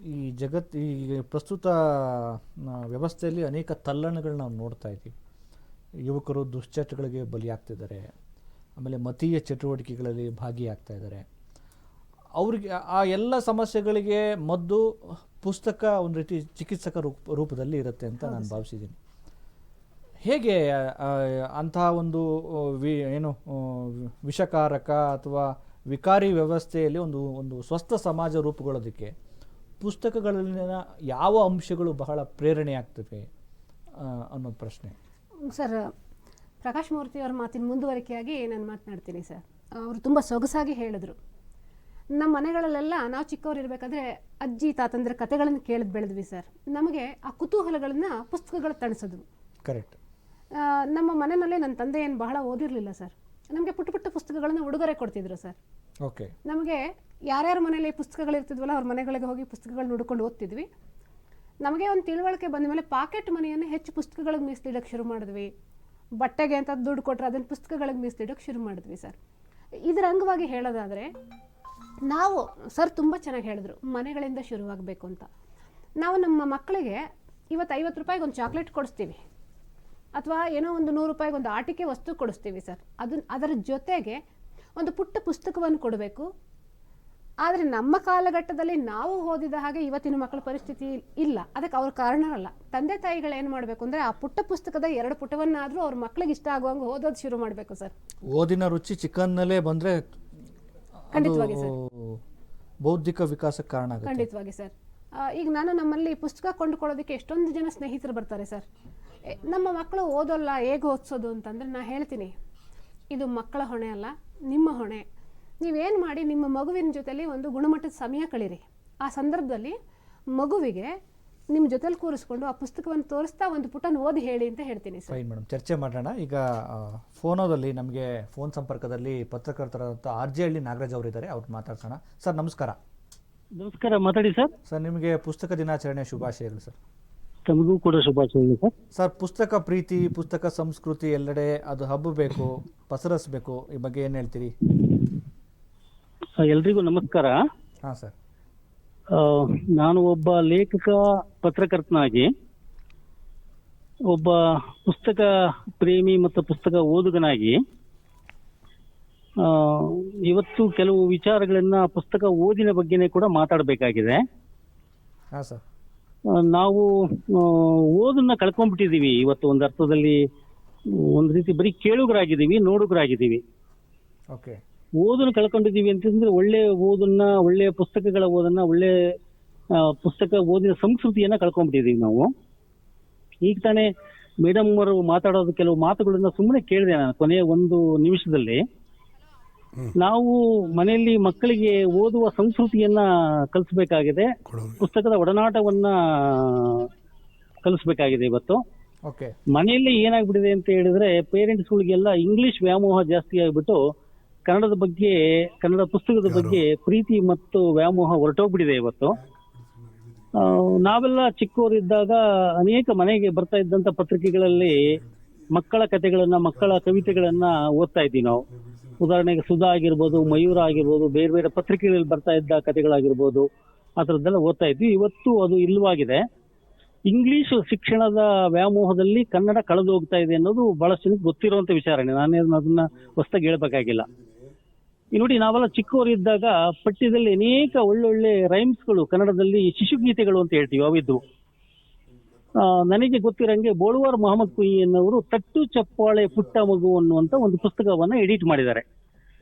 S1: ಈ ಪ್ರಸ್ತುತ ವ್ಯವಸ್ಥೆಯಲ್ಲಿ ಅನೇಕ ತಲ್ಲಣಗಳು ನಾವು ನೋಡ್ತಾ ಇದ್ದೀವಿ. ಯುವಕರು ದುಶ್ಚಟಗಳಿಗೆ ಬಲಿಯಾಗ್ತಿದ್ದಾರೆ, ಆಮೇಲೆ ಮತೀಯ ಚಟುವಟಿಕೆಗಳಲ್ಲಿ ಭಾಗಿಯಾಗ್ತಾ ಇದ್ದಾರೆ. ಅವ್ರಿಗೆ ಆ ಎಲ್ಲ ಸಮಸ್ಯೆಗಳಿಗೆ ಮದ್ದು ಪುಸ್ತಕ ಒಂದು ರೀತಿ ಚಿಕಿತ್ಸಕ ರೂಪದಲ್ಲಿ ಇರುತ್ತೆ ಅಂತ ನಾನು ಭಾವಿಸಿದ್ದೀನಿ. ಹೇಗೆ ಅಂತಹ ಒಂದು ವಿಷಕಾರಕ ಅಥವಾ ವಿಕಾರಿ ವ್ಯವಸ್ಥೆಯಲ್ಲಿ ಒಂದು ಸ್ವಸ್ಥ ಸಮಾಜ ರೂಪುಗೊಳ್ಳೋದಕ್ಕೆ ಪುಸ್ತಕಗಳಲ್ಲಿನ ಯಾವ ಅಂಶಗಳು ಬಹಳ ಪ್ರೇರಣೆ ಆಗ್ತವೆ ಅನ್ನೋ ಪ್ರಶ್ನೆ.
S2: ಸರ್, ಪ್ರಕಾಶ್ ಮೂರ್ತಿ ಅವರ ಮಾತಿನ ಮುಂದುವರಿಕೆಯಾಗಿ ನಾನು ಮಾತನಾಡ್ತೀನಿ ಸರ್. ಅವರು ತುಂಬ ಸೊಗಸಾಗಿ ಹೇಳಿದ್ರು. ನಮ್ಮ ಮನೆಗಳಲ್ಲೆಲ್ಲ ನಾವು ಚಿಕ್ಕವರು ಇರಬೇಕಾದ್ರೆ ಅಜ್ಜಿ ತಾತಂದ್ರ ಕತೆಗಳನ್ನು ಕೇಳಿದ್ ಬೆಳೆದ್ವಿ ಸರ್. ನಮಗೆ ಆ ಕುತೂಹಲಗಳನ್ನ ಪುಸ್ತಕಗಳು ತಣಿಸಿದ್ವು.
S1: ಕರೆಕ್ಟ್.
S2: ನಮ್ಮ ಮನೆಯಲ್ಲಿ ನನ್ನ ತಂದೆ ಏನು ಬಹಳ ಓದಿರಲಿಲ್ಲ ಸರ್. ನಮಗೆ ಪುಟ್ಟ ಪುಟ್ಟ ಪುಸ್ತಕಗಳನ್ನು ಉಡುಗೊರೆ ಕೊಡ್ತಿದ್ರು ಸರ್.
S1: ಓಕೆ.
S2: ನಮಗೆ ಯಾರ್ಯಾರ ಮನೇಲಿ ಪುಸ್ತಕಗಳು ಇರ್ತಿದ್ವಲ್ಲ ಅವ್ರ ಮನೆಗಳಿಗೆ ಹೋಗಿ ಪುಸ್ತಕಗಳನ್ನ ಹುಡ್ಕೊಂಡು ಓದ್ತಿದ್ವಿ. ನಮಗೆ ಒಂದು ತಿಳುವಳಿಕೆ ಬಂದ ಮೇಲೆ ಪಾಕೆಟ್ ಮನಿಯನ್ನು ಹೆಚ್ಚು ಪುಸ್ತಕಗಳಿಗೆ ಮೀಸಲಿಡೋಕ್ಕೆ ಶುರು ಮಾಡಿದ್ವಿ. ಬಟ್ಟೆಗೆ ಅಂತ ದುಡ್ಡು ಕೊಟ್ಟರೆ ಅದನ್ನು ಪುಸ್ತಕಗಳಿಗೆ ಮೀಸಲಿಡೋಕ್ಕೆ ಶುರು ಮಾಡಿದ್ವಿ ಸರ್. ಇದರ ಅಂಗವಾಗಿ ಹೇಳೋದಾದರೆ ನಾವು ಸರ್ ತುಂಬ ಚೆನ್ನಾಗಿ ಹೇಳಿದ್ರು, ಮನೆಗಳಿಂದ ಶುರುವಾಗಬೇಕು ಅಂತ. ನಾವು ನಮ್ಮ ಮಕ್ಕಳಿಗೆ ಇವತ್ತು 50 ರೂಪಾಯಿಗೆ ಒಂದು ಚಾಕ್ಲೇಟ್ ಕೊಡಿಸ್ತೀವಿ, ಅಥವಾ ಏನೋ ಒಂದು 100 ರೂಪಾಯಿಗೆ ಒಂದು ಆಟಿಕೆ ವಸ್ತು ಕೊಡಿಸ್ತೀವಿ ಸರ್. ಅದರ ಜೊತೆಗೆ ಒಂದು ಪುಟ್ಟ ಪುಸ್ತಕವನ್ನು ಕೊಡಬೇಕು. ಆದರೆ ನಮ್ಮ ಕಾಲಘಟ್ಟದಲ್ಲಿ ನಾವು ಓದಿದ ಹಾಗೆ ಇವತ್ತಿನ ಮಕ್ಕಳ ಪರಿಸ್ಥಿತಿ ಇಲ್ಲ. ಅದಕ್ಕೆ ಅವ್ರ ಕಾರಣ ಅಲ್ಲ. ತಂದೆ ತಾಯಿಗಳು ಏನು ಮಾಡಬೇಕು ಅಂದರೆ ಆ ಪುಟ್ಟ ಪುಸ್ತಕದ 2 ಪುಟವನ್ನಾದರೂ ಅವ್ರ ಮಕ್ಕಳಿಗೆ ಇಷ್ಟ ಆಗುವಂಗೆ ಓದೋದು ಶುರು ಮಾಡಬೇಕು ಸರ್.
S1: ಓದಿನ ರುಚಿ ಚಿಕ್ಕನ್ನಲ್ಲೇ ಬಂದರೆ
S2: ಖಂಡಿತವಾಗಿ ಸರ್,
S1: ಬೌದ್ಧಿಕ ವಿಕಾಸಕ್ಕೆ ಕಾರಣ ಆಗುತ್ತೆ.
S2: ಖಂಡಿತವಾಗಿ ಸರ್. ಈಗ ನಮ್ಮಲ್ಲಿ ಪುಸ್ತಕ ಕೊಂಡುಕೊಳ್ಳೋದಕ್ಕೆ ಎಷ್ಟೊಂದು ಜನ ಸ್ನೇಹಿತರು ಬರ್ತಾರೆ ಸರ್. ನಮ್ಮ ಮಕ್ಕಳು ಓದೋಲ್ಲ, ಹೇಗೆ ಓದಿಸೋದು ಅಂತಂದರೆ ನಾನು ಹೇಳ್ತೀನಿ, ಇದು ಮಕ್ಕಳ ಹೊಣೆ ಅಲ್ಲ, ನಿಮ್ಮ ಹೊಣೆ. ನೀವೇನು ಮಾಡಿ, ನಿಮ್ಮ ಮಗುವಿನ ಜೊತೆಲಿ ಒಂದು ಗುಣಮಟ್ಟದ ಸಮಯ ಕಳೀರಿ. ಆ ಸಂದರ್ಭದಲ್ಲಿ ಮಗುವಿಗೆ ನಿಮ್ಮ ಜೊತೆಲಿ ಕೂರಿಸ್ಕೊಂಡು ಆ ಪುಸ್ತಕವನ್ನು ತೋರಿಸ್ತಾ ಒಂದು ಪುಟನ ಓದಿ ಹೇಳಿ ಅಂತ ಹೇಳ್ತೀನಿ ಸರ್.
S1: ಫೈನ್ ಮೇಡಮ್, ಚರ್ಚೆ ಮಾಡೋಣ. ಈಗ ಫೋನೋದಲ್ಲಿ ನಮಗೆ ಫೋನ್ ಸಂಪರ್ಕದಲ್ಲಿ ಪತ್ರಕರ್ತರಾದಂಥ RJ ಹಳ್ಳಿ ನಾಗರಾಜ್ ಅವರಿದ್ದಾರೆ, ಅವ್ರು ಮಾತಾಡ್ಸೋಣ. ಸರ್ ನಮಸ್ಕಾರ.
S4: ನಮಸ್ಕಾರ, ಮಾತಾಡಿ ಸರ್.
S1: ಸರ್ ನಿಮಗೆ ಪುಸ್ತಕ ದಿನಾಚರಣೆ ಶುಭಾಶಯಗಳು ಸರ್.
S4: ತಮಗೂ ಕೂಡ ಶುಭಾಶಯಗಳು ಸರ್.
S1: ಸರ್, ಪುಸ್ತಕ ಪ್ರೀತಿ, ಪುಸ್ತಕ ಸಂಸ್ಕೃತಿ ಎಲ್ಲೆಡೆ ಅದು ಹಬ್ಬಬೇಕು, ಪಸರಿಸಬೇಕು, ಈ ಬಗ್ಗೆ ಏನು ಹೇಳ್ತೀರಿ?
S4: ಎಲ್ರಿಗೂ ನಮಸ್ಕಾರ.
S1: ಹಾಂ ಸರ್.
S4: ನಾನು ಒಬ್ಬ ಲೇಖಕ, ಪತ್ರಕರ್ತನಾಗಿ, ಒಬ್ಬ ಪುಸ್ತಕ ಪ್ರೇಮಿ ಮತ್ತು ಪುಸ್ತಕ ಓದುಗನಾಗಿ ಇವತ್ತು ಕೆಲವು ವಿಚಾರಗಳನ್ನ ಪುಸ್ತಕ ಓದಿನ ಬಗ್ಗೆನೇ ಕೂಡ ಮಾತಾಡಬೇಕಾಗಿದೆ.
S1: ಹಾಂ ಸರ್.
S4: ನಾವು ಓದನ್ನ ಕಳ್ಕೊಂಡ್ಬಿಟ್ಟಿದೀವಿ ಇವತ್ತು. ಒಂದು ಅರ್ಥದಲ್ಲಿ ಒಂದು ರೀತಿ ಬರೀ ಕೇಳುಗರಾಗಿದ್ದೀವಿ, ನೋಡುಗರಾಗಿದ್ದೀವಿ.
S1: ಓಕೆ.
S4: ಓದನ್ನು ಕಳ್ಕೊಂಡಿದ್ದೀವಿ ಅಂತಂದ್ರೆ ಒಳ್ಳೆ ಓದನ್ನ, ಒಳ್ಳೆ ಪುಸ್ತಕಗಳ ಓದನ್ನ, ಒಳ್ಳೆ ಪುಸ್ತಕ ಓದಿನ ಸಂಸ್ಕೃತಿಯನ್ನ ಕಳ್ಕೊಂಡ್ಬಿಟ್ಟಿದೀವಿ ನಾವು. ಈಗ ತಾನೇ ಮೇಡಮ್ ಅವರು ಮಾತಾಡೋದು ಕೆಲವು ಮಾತುಗಳನ್ನ ಸುಮ್ಮನೆ ಕೇಳಿದೆ ನಾನು ಕೊನೆಯ ಒಂದು ನಿಮಿಷದಲ್ಲಿ. ನಾವು ಮನೆಯಲ್ಲಿ ಮಕ್ಕಳಿಗೆ ಓದುವ ಸಂಸ್ಕೃತಿಯನ್ನ ಕಲಿಸಬೇಕಾಗಿದೆ, ಪುಸ್ತಕದ ಒಡನಾಟವನ್ನ ಕಲಿಸಬೇಕಾಗಿದೆ ಇವತ್ತು.
S1: ಓಕೆ.
S4: ಮನೆಯಲ್ಲಿ ಏನಾಗ್ಬಿಟ್ಟಿದೆ ಅಂತ ಹೇಳಿದ್ರೆ, ಪೇರೆಂಟ್ಸ್ಗಳಿಗೆಲ್ಲ ಇಂಗ್ಲಿಷ್ ವ್ಯಾಮೋಹ ಜಾಸ್ತಿ ಆಗ್ಬಿಟ್ಟು ಕನ್ನಡದ ಬಗ್ಗೆ, ಕನ್ನಡ ಪುಸ್ತಕದ ಬಗ್ಗೆ ಪ್ರೀತಿ ಮತ್ತು ವ್ಯಾಮೋಹ ಹೊರಟೋಗ್ಬಿಟ್ಟಿದೆ ಇವತ್ತು. ನಾವೆಲ್ಲ ಚಿಕ್ಕವರಿದ್ದಾಗ ಅನೇಕ ಮನೆಗೆ ಬರ್ತಾ ಇದ್ದಂತ ಪತ್ರಿಕೆಗಳಲ್ಲಿ ಮಕ್ಕಳ ಕಥೆಗಳನ್ನ, ಮಕ್ಕಳ ಕವಿತೆಗಳನ್ನ ಓದ್ತಾ ಇದ್ವಿ ನಾವು. ಉದಾಹರಣೆಗೆ ಸುಧಾ ಆಗಿರ್ಬೋದು, ಮಯೂರ ಆಗಿರ್ಬೋದು, ಬೇರೆ ಬೇರೆ ಪತ್ರಿಕೆಗಳಲ್ಲಿ ಬರ್ತಾ ಇದ್ದ ಕಥೆಗಳಾಗಿರ್ಬೋದು, ಆ ಥರದ್ದೆಲ್ಲ ಓದ್ತಾ ಇದ್ವಿ. ಇವತ್ತು ಅದು ಇಲ್ಲವಾಗಿದೆ. ಇಂಗ್ಲಿಷ್ ಶಿಕ್ಷಣದ ವ್ಯಾಮೋಹದಲ್ಲಿ ಕನ್ನಡ ಕಳೆದು ಹೋಗ್ತಾ ಇದೆ ಅನ್ನೋದು ಬಹಳಷ್ಟು ಜನಕ್ಕೆ ಗೊತ್ತಿರುವಂತ ವಿಚಾರಣೆ. ನಾನೇನು ಅದನ್ನ ಹೊಸದಾಗಿ ಹೇಳ್ಬೇಕಾಗಿಲ್ಲ. ಈ ನೋಡಿ, ನಾವೆಲ್ಲ ಚಿಕ್ಕವರಿದ್ದಾಗ ಪಠ್ಯದಲ್ಲಿ ಅನೇಕ ಒಳ್ಳೊಳ್ಳೆ ರೈಮ್ಸ್ಗಳು, ಕನ್ನಡದಲ್ಲಿ ಶಿಶುಗೀತೆಗಳು ಅಂತ ಹೇಳ್ತೀವಿ, ಅವಿದ್ವು. ನನಗೆ ಗೊತ್ತಿರಂಗೆ ಬೋಳುವಾರ್ ಮೊಹಮ್ಮದ್ ಕುಯಿ ಎನ್ನುವರು ತಟ್ಟು ಚಪ್ಪಾಳೆ ಪುಟ್ಟ ಮಗು ಅನ್ನುವಂತ ಒಂದು ಪುಸ್ತಕವನ್ನ ಎಡಿಟ್ ಮಾಡಿದ್ದಾರೆ.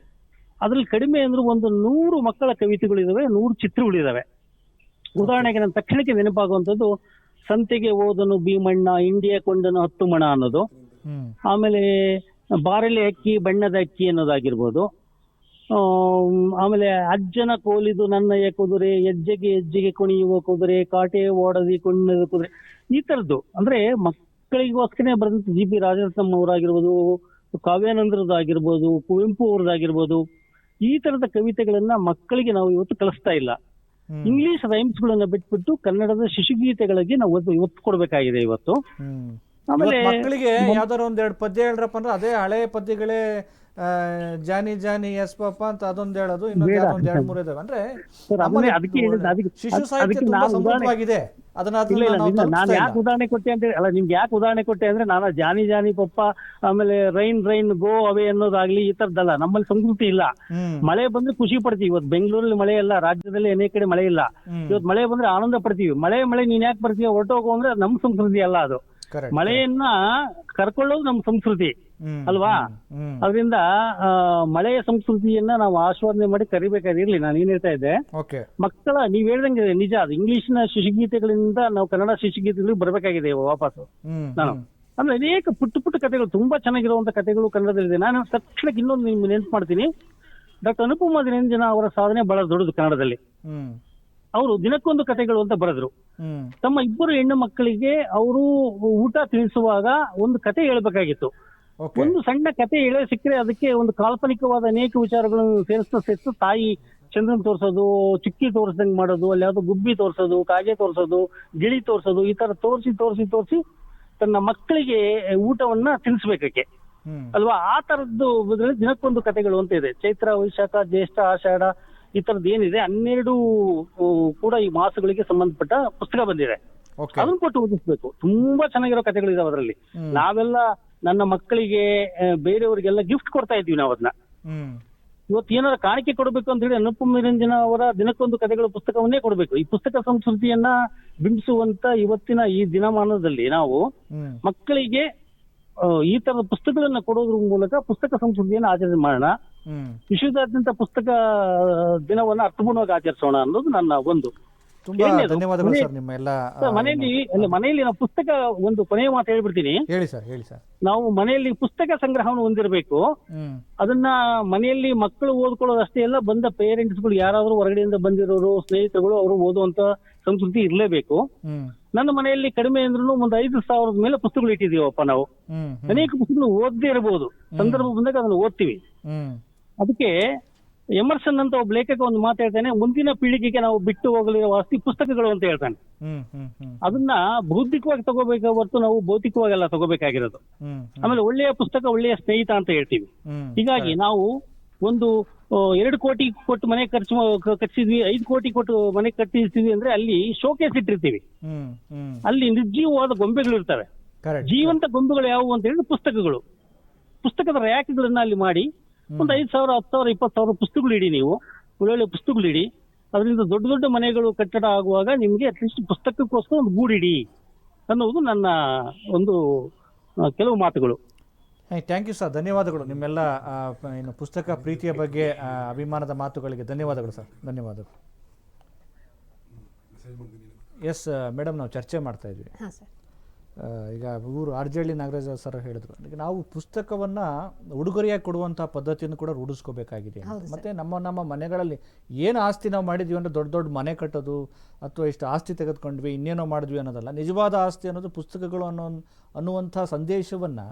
S4: ಅದ್ರಲ್ಲಿ ಕಡಿಮೆ ಅಂದ್ರೆ ಒಂದು 100 ಮಕ್ಕಳ ಕವಿತೆಗಳಿದಾವೆ, 100 ಚಿತ್ರಗಳಿದಾವೆ. ಉದಾಹರಣೆಗೆ ನನ್ನ ತಕ್ಷಣಕ್ಕೆ ನೆನಪಾಗುವಂಥದ್ದು ಸಂತೆಗೆ ಹೋದನು ಭೀಮಣ್ಣ, ಇಂಡಿಯಾ ಕೊಂಡನು 10 ಮಣ ಅನ್ನೋದು. ಆಮೇಲೆ ಬಾರೆಲೆ ಅಕ್ಕಿ ಬಣ್ಣದ ಅಕ್ಕಿ ಅನ್ನೋದಾಗಿರ್ಬೋದು. ಆಮೇಲೆ ಅಜ್ಜನ ಕೋಲಿದು ನನ್ನಯ್ಯ ಕುದುರೆ, ಹೆಜ್ಜೆಗೆ ಕುಣಿಯುವ ಕುದುರೆ, ಕಾಟೆ ಓಡದಿ ಕುಣಿದ ಕುದುರೆ, ಈ ತರದ್ದು. ಅಂದ್ರೆ ಮಕ್ಕಳಿಗೋಸ್ಕರ ಬರೆದಂತ GP ರಾಜರತ್ನಂ ಅವರಾಗಿರ್ಬೋದು, ಕಾವ್ಯಾನಂದರದಾಗಿರ್ಬೋದು, ಕುವೆಂಪು ಅವ್ರದ್ದಾಗಿರ್ಬೋದು, ಈ ತರದ ಕವಿತೆಗಳನ್ನ ಮಕ್ಕಳಿಗೆ ನಾವು ಇವತ್ತು ಕಲಿಸ್ತಾ ಇಲ್ಲ. ಇಂಗ್ಲಿಷ್ ರೈಮ್ಸ್ ಗಳನ್ನ ಬಿಟ್ಬಿಟ್ಟು ಕನ್ನಡದ ಶಿಶುಗೀತೆಗಳಿಗೆ ನಾವು ಒತ್ತು ಕೊಡ್ಬೇಕಾಗಿದೆ ಇವತ್ತು.
S1: ಆಮೇಲೆ ಮಕ್ಕಳಿಗೆ ಯಾವ್ದಾರ ಒಂದೆರಡು ಪದ್ಯ ಹೇಳ್ರಪ್ಪ ಅಂದ್ರೆ ಅದೇ ಹಳೆ ಪದ್ಯಗಳೇ, ಜಾನಿ ಜಾನಿ ಎಸ್ ಪಾಪ ಅಂತ ಅದೊಂದು ಹೇಳೋದು, ಇನ್ನೊಂದು 2-3 ಇದಾವೆ. ಅಂದ್ರೆ ಶಿಶು ಸಾಹಿತ್ಯ ತುಂಬಾ ಸಮೃದ್ಧವಾಗಿದೆ.
S4: ನಾನು ಯಾಕೆ ಉದಾಹರಣೆ ಕೊಟ್ಟೆ ಅಂತ ಅಲ್ಲ, ನಿಮ್ಗೆ ಯಾಕೆ ಉದಾಹರಣೆ ಕೊಟ್ಟೆ ಅಂದ್ರೆ, ನಾನು ಜಾನಿ ಜಾನಿ ಪಪ್ಪ, ಆಮೇಲೆ ರೈನ್ ಗೋ ಅವೇ ಅನ್ನೋದಾಗ್ಲಿ ಈ ತರದ್ದಲ್ಲ. ನಮ್ಮಲ್ಲಿ ಸಂಸ್ಕೃತಿ ಇಲ್ಲ. ಮಳೆ ಬಂದ್ರೆ ಖುಷಿ ಪಡ್ತೀವಿ. ಇವತ್ತು ಬೆಂಗಳೂರಲ್ಲಿ ಮಳೆ ಇಲ್ಲ, ರಾಜ್ಯದಲ್ಲಿ ಅನೇಕ ಕಡೆ ಮಳೆ ಇಲ್ಲ. ಇವತ್ತು ಮಳೆ ಬಂದ್ರೆ ಆನಂದ ಪಡ್ತೀವಿ. ಮಳೆ ನೀನ್ ಯಾಕೆ ಬರ್ತೀವಿ, ಹೊರಟೋಗು ಅಂದ್ರೆ ನಮ್ ಸಂಸ್ಕೃತಿ ಅಲ್ಲ ಅದು. ಮಳೆಯನ್ನ ಕರ್ಕೊಳ್ಳೋದು ನಮ್ ಸಂಸ್ಕೃತಿ ಅಲ್ವಾ? ಅದರಿಂದ ಮಳೆಯ ಸಂಸ್ಕೃತಿಯನ್ನ ನಾವು ಆಸ್ವಾದನೆ ಮಾಡಿ ಕರಿಬೇಕಾಗಿರ್ಲಿ. ನಾನು ಏನ್ ಹೇಳ್ತಾ ಇದ್ದೆ, ಮಕ್ಕಳ ನೀವ್ ಹೇಳ್ದಂಗೆ ನಿಜ, ಅದು ಇಂಗ್ಲಿಷ್ನ ಶಿಶುಗೀತೆಗಳಿಂದ ನಾವು ಕನ್ನಡ ಶಿಶುಗೀತೆಗಳಿಗೆ ಬರ್ಬೇಕಾಗಿದೆ ವಾಪಸ್. ನಾನು ಅಂದ್ರೆ ಅನೇಕ ಪುಟ್ಟ ಕಥೆಗಳು, ತುಂಬಾ ಚೆನ್ನಾಗಿರುವಂತ ಕಥೆಗಳು ಕನ್ನಡದಲ್ಲಿದೆ. ನಾನು ತಕ್ಷಣಕ್ಕೆ ಇನ್ನೊಂದು ನಿಮ್ಗೆ ನೆನ್ಪು ಮಾಡ್ತೀನಿ. ಡಾಕ್ಟರ್ ಅನುಪಮ ನಿರಂಜನ ಅವರ ಸಾಧನೆ ಬಹಳ ದೊಡ್ಡದು ಕನ್ನಡದಲ್ಲಿ.
S1: ಹ್ಮ್
S4: ಅವರು ದಿನಕ್ಕೊಂದು ಕಥೆಗಳು ಅಂತ ಬರೆದ್ರು.
S1: ಹ್ಮ್
S4: ತಮ್ಮ ಇಬ್ಬರು ಹೆಣ್ಣು ಮಕ್ಕಳಿಗೆ ಅವರು ಊಟ ತಿಳಿಸುವಾಗ ಒಂದು ಕತೆ ಹೇಳ್ಬೇಕಾಗಿತ್ತು.
S1: ಓಕೆ
S4: ಒಂದು ಸಣ್ಣ ಕತೆ ಹೇಳೋ ಸಿಕ್ಕರೆ ಅದಕ್ಕೆ ಒಂದು ಕಾಲ್ಪನಿಕವಾದ ಅನೇಕ ವಿಚಾರಗಳನ್ನು ಸೇರಿಸ್ತಾ ತಾಯಿ ಚಂದ್ರನ್ ತೋರ್ಸೋದು, ಚುಕ್ಕಿ ತೋರಿಸ್ದಂಗ್ ಮಾಡೋದು, ಅಲ್ಲಿ ಯಾವ್ದೋ ಗುಬ್ಬಿ ತೋರ್ಸೋದು, ಕಾಗೆ ತೋರ್ಸೋದು, ಗಿಳಿ ತೋರ್ಸೋದು, ಈ ತರ ತೋರಿಸಿ ತನ್ನ ಮಕ್ಕಳಿಗೆ ಊಟವನ್ನ ತಿನ್ಸ್ಬೇಕಕ್ಕೆ
S1: ಹ್ಮ್
S4: ಅಲ್ವಾ. ಆ ತರದ್ದು ದಿನಕ್ಕೊಂದು ಕಥೆಗಳು ಅಂತ ಇದೆ. ಚೈತ್ರ, ವೈಶಾಖ, ಜ್ಯೇಷ್ಠ, ಆಷಾಢ ಈ ತರದ್ದು ಏನಿದೆ 12 ಕೂಡ ಈ ಮಾಸಗಳಿಗೆ ಸಂಬಂಧಪಟ್ಟ ಪುಸ್ತಕ ಬಂದಿದೆ.
S1: ಓಕೆ
S4: ಅದನ್ನ ಕೊಟ್ಟು ಓದಿಸ್ಬೇಕು. ತುಂಬಾ ಚೆನ್ನಾಗಿರೋ ಕಥೆಗಳಿದಾವೆ ಅದರಲ್ಲಿ. ನಾವೆಲ್ಲ ನನ್ನ ಮಕ್ಕಳಿಗೆ ಬೇರೆಯವರಿಗೆಲ್ಲ ಗಿಫ್ಟ್ ಕೊಡ್ತಾ ಇದ್ವಿ ನಾವು ಅದನ್ನ.
S1: ಹ್ಮ್
S4: ಇವತ್ತು ಏನಾದ್ರು ಕಾಣಿಕೆ ಕೊಡಬೇಕು ಅಂತ ಹೇಳಿ ಅನುಪಮ ನಿರಂಜನ ಅವರ ದಿನಕ್ಕೊಂದು ಕಥೆಗಳ ಪುಸ್ತಕವನ್ನೇ ಕೊಡಬೇಕು. ಈ ಪುಸ್ತಕ ಸಂಸ್ಕೃತಿಯನ್ನ ಬಿಂಬಿಸುವಂತ ಇವತ್ತಿನ ಈ ದಿನಮಾನದಲ್ಲಿ ನಾವು
S1: ಹ್ಮ್
S4: ಮಕ್ಕಳಿಗೆ ಈ ತರದ ಪುಸ್ತಕಗಳನ್ನ ಕೊಡೋದ್ರ ಮೂಲಕ ಪುಸ್ತಕ ಸಂಸ್ಕೃತಿಯನ್ನು ಆಚರಣೆ ಮಾಡೋಣ.
S1: ಹ್ಮ್
S4: ವಿಶ್ವದಾದ್ಯಂತ ಪುಸ್ತಕ ದಿನವನ್ನ ಅರ್ಥಪೂರ್ಣವಾಗಿ ಆಚರಿಸೋಣ ಅನ್ನೋದು ನನ್ನ ಒಂದು.
S1: ತುಂಬಾ
S4: ಎರಡನೇದು,
S1: ಧನ್ಯವಾದಗಳು ಸರ್ ನಿಮ್ಮ ಎಲ್ಲ
S4: ಮನೆಯಲ್ಲಿ ನಾವು ಪುಸ್ತಕ ಒಂದು ಕೊನೆಯ ಮಾತು ಹೇಳ್ಬಿಡ್ತೀನಿ.
S1: ಹೇಳಿ ಸರ್
S4: ನಾವು ಮನೆಯಲ್ಲಿ ಪುಸ್ತಕ ಸಂಗ್ರಹವನ್ನು ಹೊಂದಿರಬೇಕು.
S1: ಹ್ಮ್
S4: ಅದನ್ನ ಮನೆಯಲ್ಲಿ ಮಕ್ಕಳು ಓದ್ಕೊಳ್ಳೋದು ಅಷ್ಟೇ ಅಲ್ಲ, ಬಂದ ಪೇರೆಂಟ್ಸ್ಗಳು ಯಾರಾದ್ರೂ ಹೊರಗಡೆಯಿಂದ ಬಂದಿರೋರು, ಸ್ನೇಹಿತರುಗಳು ಅವರು ಓದುವಂತ ಸಂಸ್ಕೃತಿ ಇರಲೇಬೇಕು.
S1: ಹ್ಮ್
S4: ನನ್ನ ಮನೆಯಲ್ಲಿ ಕಡಿಮೆ ಅಂದ್ರೂ ಒಂದು 5,000 ಮೇಲೆ ಪುಸ್ತಕಗಳು ಇಟ್ಟಿದೀವಪ್ಪ ನಾವು.
S1: ಹ್ಮ್
S4: ಅನೇಕ ಪುಸ್ತಕಗಳು ಓದದೇ ಇರಬಹುದು, ಸಂದರ್ಭ ಬಂದಾಗ ಅದನ್ನು ಓದ್ತೀವಿ.
S1: ಹ್ಮ್
S4: ಅದಕ್ಕೆ ಎಮರ್ಸನ್ ಅಂತ ಒಬ್ಬ ಲೇಖಕ ಒಂದು ಮಾತಾಡ್ತಾನೆ, ಮುಂದಿನ ಪೀಳಿಗೆಗೆ ನಾವು ಬಿಟ್ಟು ಹೋಗಲಿರುವ ಆಸ್ತಿ ಪುಸ್ತಕಗಳು ಅಂತ ಹೇಳ್ತಾನೆ.
S1: ಹ್ಮ್ ಹ್ಮ್ ಹ್ಮ್
S4: ಅದನ್ನ ಬೌದ್ಧಿಕವಾಗಿ ತಗೋಬೇಕಾ ಹೊರತು ನಾವು ಭೌತಿಕವಾಗೆಲ್ಲ ತಗೋಬೇಕಾಗಿರೋದು.
S1: ಹ್ಮ್
S4: ಆಮೇಲೆ ಒಳ್ಳೆಯ ಪುಸ್ತಕ ಒಳ್ಳೆಯ ಸ್ನೇಹಿತ ಅಂತ ಹೇಳ್ತೀವಿ.
S1: ಹ್ಮ್
S4: ಹೀಗಾಗಿ ನಾವು ಒಂದು 2 ಕೋಟಿ ಕೊಟ್ಟು ಮನೆ ಕಟ್ಟಿಸಿದ್ವಿ, 5 ಕೋಟಿ ಕೊಟ್ಟು ಮನೆ ಕಟ್ಟಿಸ್ತೀವಿ ಅಂದ್ರೆ ಅಲ್ಲಿ ಶೋಕೇಸ್ ಇಟ್ಟಿರ್ತೀವಿ.
S1: ಹ್ಮ್ ಹ್ಮ್
S4: ಅಲ್ಲಿ ನಿರ್ಜೀವವಾದ ಗೊಂಬೆಗಳು ಇರ್ತವೆ.
S1: ಕರೆಕ್ಟ್
S4: ಜೀವಂತ ಗೊಂಬೆಗಳು ಯಾವುವು ಅಂತ ಹೇಳಿದ್ರೆ ಪುಸ್ತಕಗಳು. ಪುಸ್ತಕದ ರ್ಯಾಕ್ಗಳನ್ನ ಅಲ್ಲಿ ಮಾಡಿ ಒಂದು 5,000, 10,000, 20,000 ಪುಸ್ತಕಗಳು ಇಡಿ. ನೀವು ಒಳ್ಳೊಳ್ಳೆ ಪುಸ್ತಕಗಳು ಇಡಿ. ಅದರಿಂದ ದೊಡ್ಡ ದೊಡ್ಡ ಮನೆಗಳು ಕಟ್ಟಡ ಆಗುವಾಗ ನಿಮ್ಗೆ ಅಟ್ಲೀಸ್ಟ್ ಪುಸ್ತಕಕ್ಕೋಸ್ಕರ ಒಂದು ಗೂಡಿಡಿ ಅನ್ನೋದು ನನ್ನ ಒಂದು ಕೆಲವು ಮಾತುಗಳು.
S1: ಥ್ಯಾಂಕ್ ಯು ಸರ್, ಧನ್ಯವಾದಗಳು ನಿಮ್ಮೆಲ್ಲ ಏನು ಪುಸ್ತಕ ಪ್ರೀತಿಯ ಬಗ್ಗೆ ಅಭಿಮಾನದ ಮಾತುಗಳಿಗೆ ಧನ್ಯವಾದಗಳು ಸರ್, ಧನ್ಯವಾದಗಳು. ಎಸ್ ಮೇಡಮ್, ನಾವು ಚರ್ಚೆ ಮಾಡ್ತಾ ಇದ್ವಿ.
S2: ಹಾಂ ಸರ್.
S1: ಈಗ ಇವರು ಆರ್ಜಳ್ಳಿ ನಾಗರಾಜ್ ಸರ್ ಹೇಳಿದ್ರು, ಈಗ ನಾವು ಪುಸ್ತಕವನ್ನು ಉಡುಗೊರೆಯಾಗಿ ಕೊಡುವಂಥ ಪದ್ಧತಿಯನ್ನು ಕೂಡ ರೂಢಿಸ್ಕೋಬೇಕಾಗಿದೆ. ಮತ್ತು ನಮ್ಮ ಮನೆಗಳಲ್ಲಿ ಏನು ಆಸ್ತಿ ನಾವು ಮಾಡಿದ್ವಿ ಅಂದರೆ ದೊಡ್ಡ ದೊಡ್ಡ ಮನೆ ಕಟ್ಟೋದು ಅಥವಾ ಇಷ್ಟು ಆಸ್ತಿ ತೆಗೆದುಕೊಂಡ್ವಿ ಇನ್ನೇನೋ ಮಾಡಿದ್ವಿ ಅನ್ನೋದಲ್ಲ. ನಿಜವಾದ ಆಸ್ತಿ ಅನ್ನೋದು ಪುಸ್ತಕಗಳು ಅನ್ನುವಂಥ ಸಂದೇಶವನ್ನು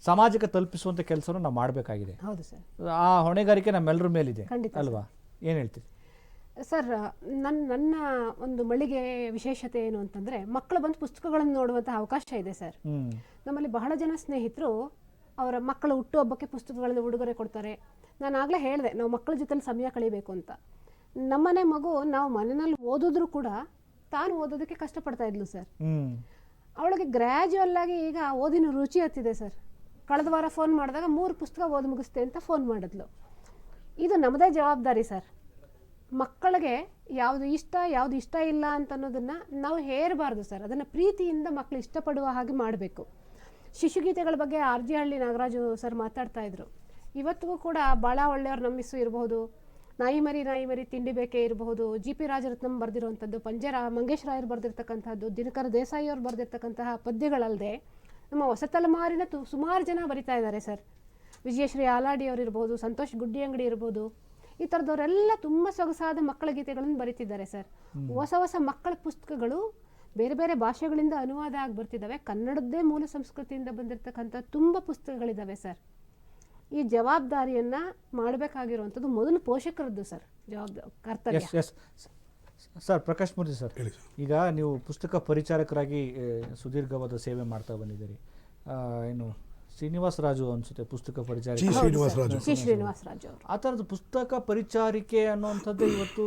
S1: ಸಮಾಜಕ್ಕೆ ತಲುಪಿಸುವಂಥ ಕೆಲಸವನ್ನು ನಾವು ಮಾಡಬೇಕಾಗಿದೆ.
S2: ಹೌದು ಸರ್.
S1: ಆ ಹೊಣೆಗಾರಿಕೆ ನಮ್ಮೆಲ್ಲರ ಮೇಲಿದೆ ಅಲ್ವಾ? ಏನು ಹೇಳ್ತೀರಿ
S2: ಸರ್? ನನ್ನ ಒಂದು ಮಳಿಗೆ ವಿಶೇಷತೆ ಏನು ಅಂತಂದರೆ, ಮಕ್ಕಳು ಬಂದು ಪುಸ್ತಕಗಳನ್ನು ನೋಡುವಂಥ ಅವಕಾಶ ಇದೆ ಸರ್. ನಮ್ಮಲ್ಲಿ ಬಹಳ ಜನ ಸ್ನೇಹಿತರು ಅವರ ಮಕ್ಕಳ ಹುಟ್ಟುಹಬ್ಬಕ್ಕೆ ಪುಸ್ತಕಗಳನ್ನು ಉಡುಗೊರೆ ಕೊಡ್ತಾರೆ. ನಾನು ಆಗಲೇ ಹೇಳಿದೆ, ನಾವು ಮಕ್ಕಳ ಜೊತೆಲಿ ಸಮಯ ಕಳೀಬೇಕು ಅಂತ. ನಮ್ಮನೆ ಮಗು ನಾವು ಮನೆಯಲ್ಲಿ ಓದಿದ್ರು ಕೂಡ ತಾನು ಓದೋದಕ್ಕೆ ಕಷ್ಟಪಡ್ತಾ ಇದ್ಲು ಸರ್. ಅವಳಿಗೆ ಗ್ರ್ಯಾಜುವಲ್ ಆಗಿ ಈಗ ಓದಿನ ರುಚಿ ಹತ್ತಿದೆ ಸರ್. ಕಳೆದ ವಾರ ಫೋನ್ ಮಾಡಿದಾಗ 3 ಪುಸ್ತಕ ಓದಿ ಮುಗಿಸ್ತೆ ಅಂತ ಫೋನ್ ಮಾಡಿದ್ಲು. ಇದು ನಮ್ಮದೇ ಜವಾಬ್ದಾರಿ ಸರ್. ಮಕ್ಕಳಿಗೆ ಯಾವುದು ಇಷ್ಟ ಇಲ್ಲ ಅಂತ ಅನ್ನೋದನ್ನು ನಾವು ಹೇರಬಾರ್ದು ಸರ್. ಅದನ್ನು ಪ್ರೀತಿಯಿಂದ ಮಕ್ಕಳು ಇಷ್ಟಪಡುವ ಹಾಗೆ ಮಾಡಬೇಕು. ಶಿಶುಗೀತೆಗಳ ಬಗ್ಗೆ ಆರ್ಜಿಹಳ್ಳಿ ನಾಗರಾಜು ಸರ್ ಮಾತಾಡ್ತಾ ಇದ್ರು. ಇವತ್ತಿಗೂ ಕೂಡ ಭಾಳ ಒಳ್ಳೆಯವ್ರು ನಮ್ಮಿಸು ಇರಬಹುದು, ನಾಯಿ ಮರಿ ತಿಂಡಿ ಬೇಕೇ ಇರಬಹುದು, GP ರಾಜರತ್ನಂ ಬರೆದಿರುವಂಥದ್ದು, ಮಂಗೇಶ್ ರಾಯರು ಬರೆದಿರ್ತಕ್ಕಂಥದ್ದು, ದಿನಕರ ದೇಸಾಯಿ ಅವರು ಬರೆದಿರ್ತಕ್ಕಂತಹ ಪದ್ಯಗಳಲ್ಲದೆ ನಮ್ಮ ಹೊಸ ತಲೆಮಾರಿನ ಸುಮಾರು ಜನ ಬರಿತಾ ಇದ್ದಾರೆ ಸರ್. ವಿಜಯಶ್ರೀ ಆಲಾಡಿ ಅವರು ಇರ್ಬೋದು, ಸಂತೋಷ್ ಗುಡ್ಡಿ ಅಂಗಡಿ ಇರ್ಬೋದು, ಈ ಥರದವರೆಲ್ಲ ತುಂಬ ಸೊಗಸಾದ ಮಕ್ಕಳ ಗೀತೆಗಳನ್ನು ಬರೀತಿದ್ದಾರೆ ಸರ್. ಹೊಸ ಮಕ್ಕಳ ಪುಸ್ತಕಗಳು ಬೇರೆ ಬೇರೆ ಭಾಷೆಗಳಿಂದ ಅನುವಾದ ಆಗಿ ಬರ್ತಿದ್ದಾವೆ. ಕನ್ನಡದ್ದೇ ಮೂಲ ಸಂಸ್ಕೃತಿಯಿಂದ ಬಂದಿರತಕ್ಕಂಥ ತುಂಬ ಪುಸ್ತಕಗಳಿದ್ದಾವೆ ಸರ್. ಈ ಜವಾಬ್ದಾರಿಯನ್ನು ಮಾಡಬೇಕಾಗಿರುವಂಥದ್ದು ಮೊದಲು ಪೋಷಕರದ್ದು ಸರ್, ಕರ್ತವ್ಯ.
S1: ಎಸ್ ಸರ್, ಪ್ರಕಾಶ್ ಮೂರ್ತಿ ಸರ್, ಈಗ ನೀವು ಪುಸ್ತಕ ಪರಿಚಾರಕರಾಗಿ ಸುದೀರ್ಘವಾದ ಸೇವೆ ಮಾಡ್ತಾ ಬಂದಿದ್ದೀರಿ. ಏನು ಶ್ರೀನಿವಾಸ ರಾಜು ಅನ್ಸುತ್ತೆ ಪುಸ್ತಕ ಪರಿಚಾರಿಕೆ,
S2: ಶ್ರೀನಿವಾಸ ರಾಜು ಅವರು.
S1: ಆ ಥರದ ಪುಸ್ತಕ ಪರಿಚಾರಿಕೆ ಅನ್ನುವಂಥದ್ದು ಇವತ್ತು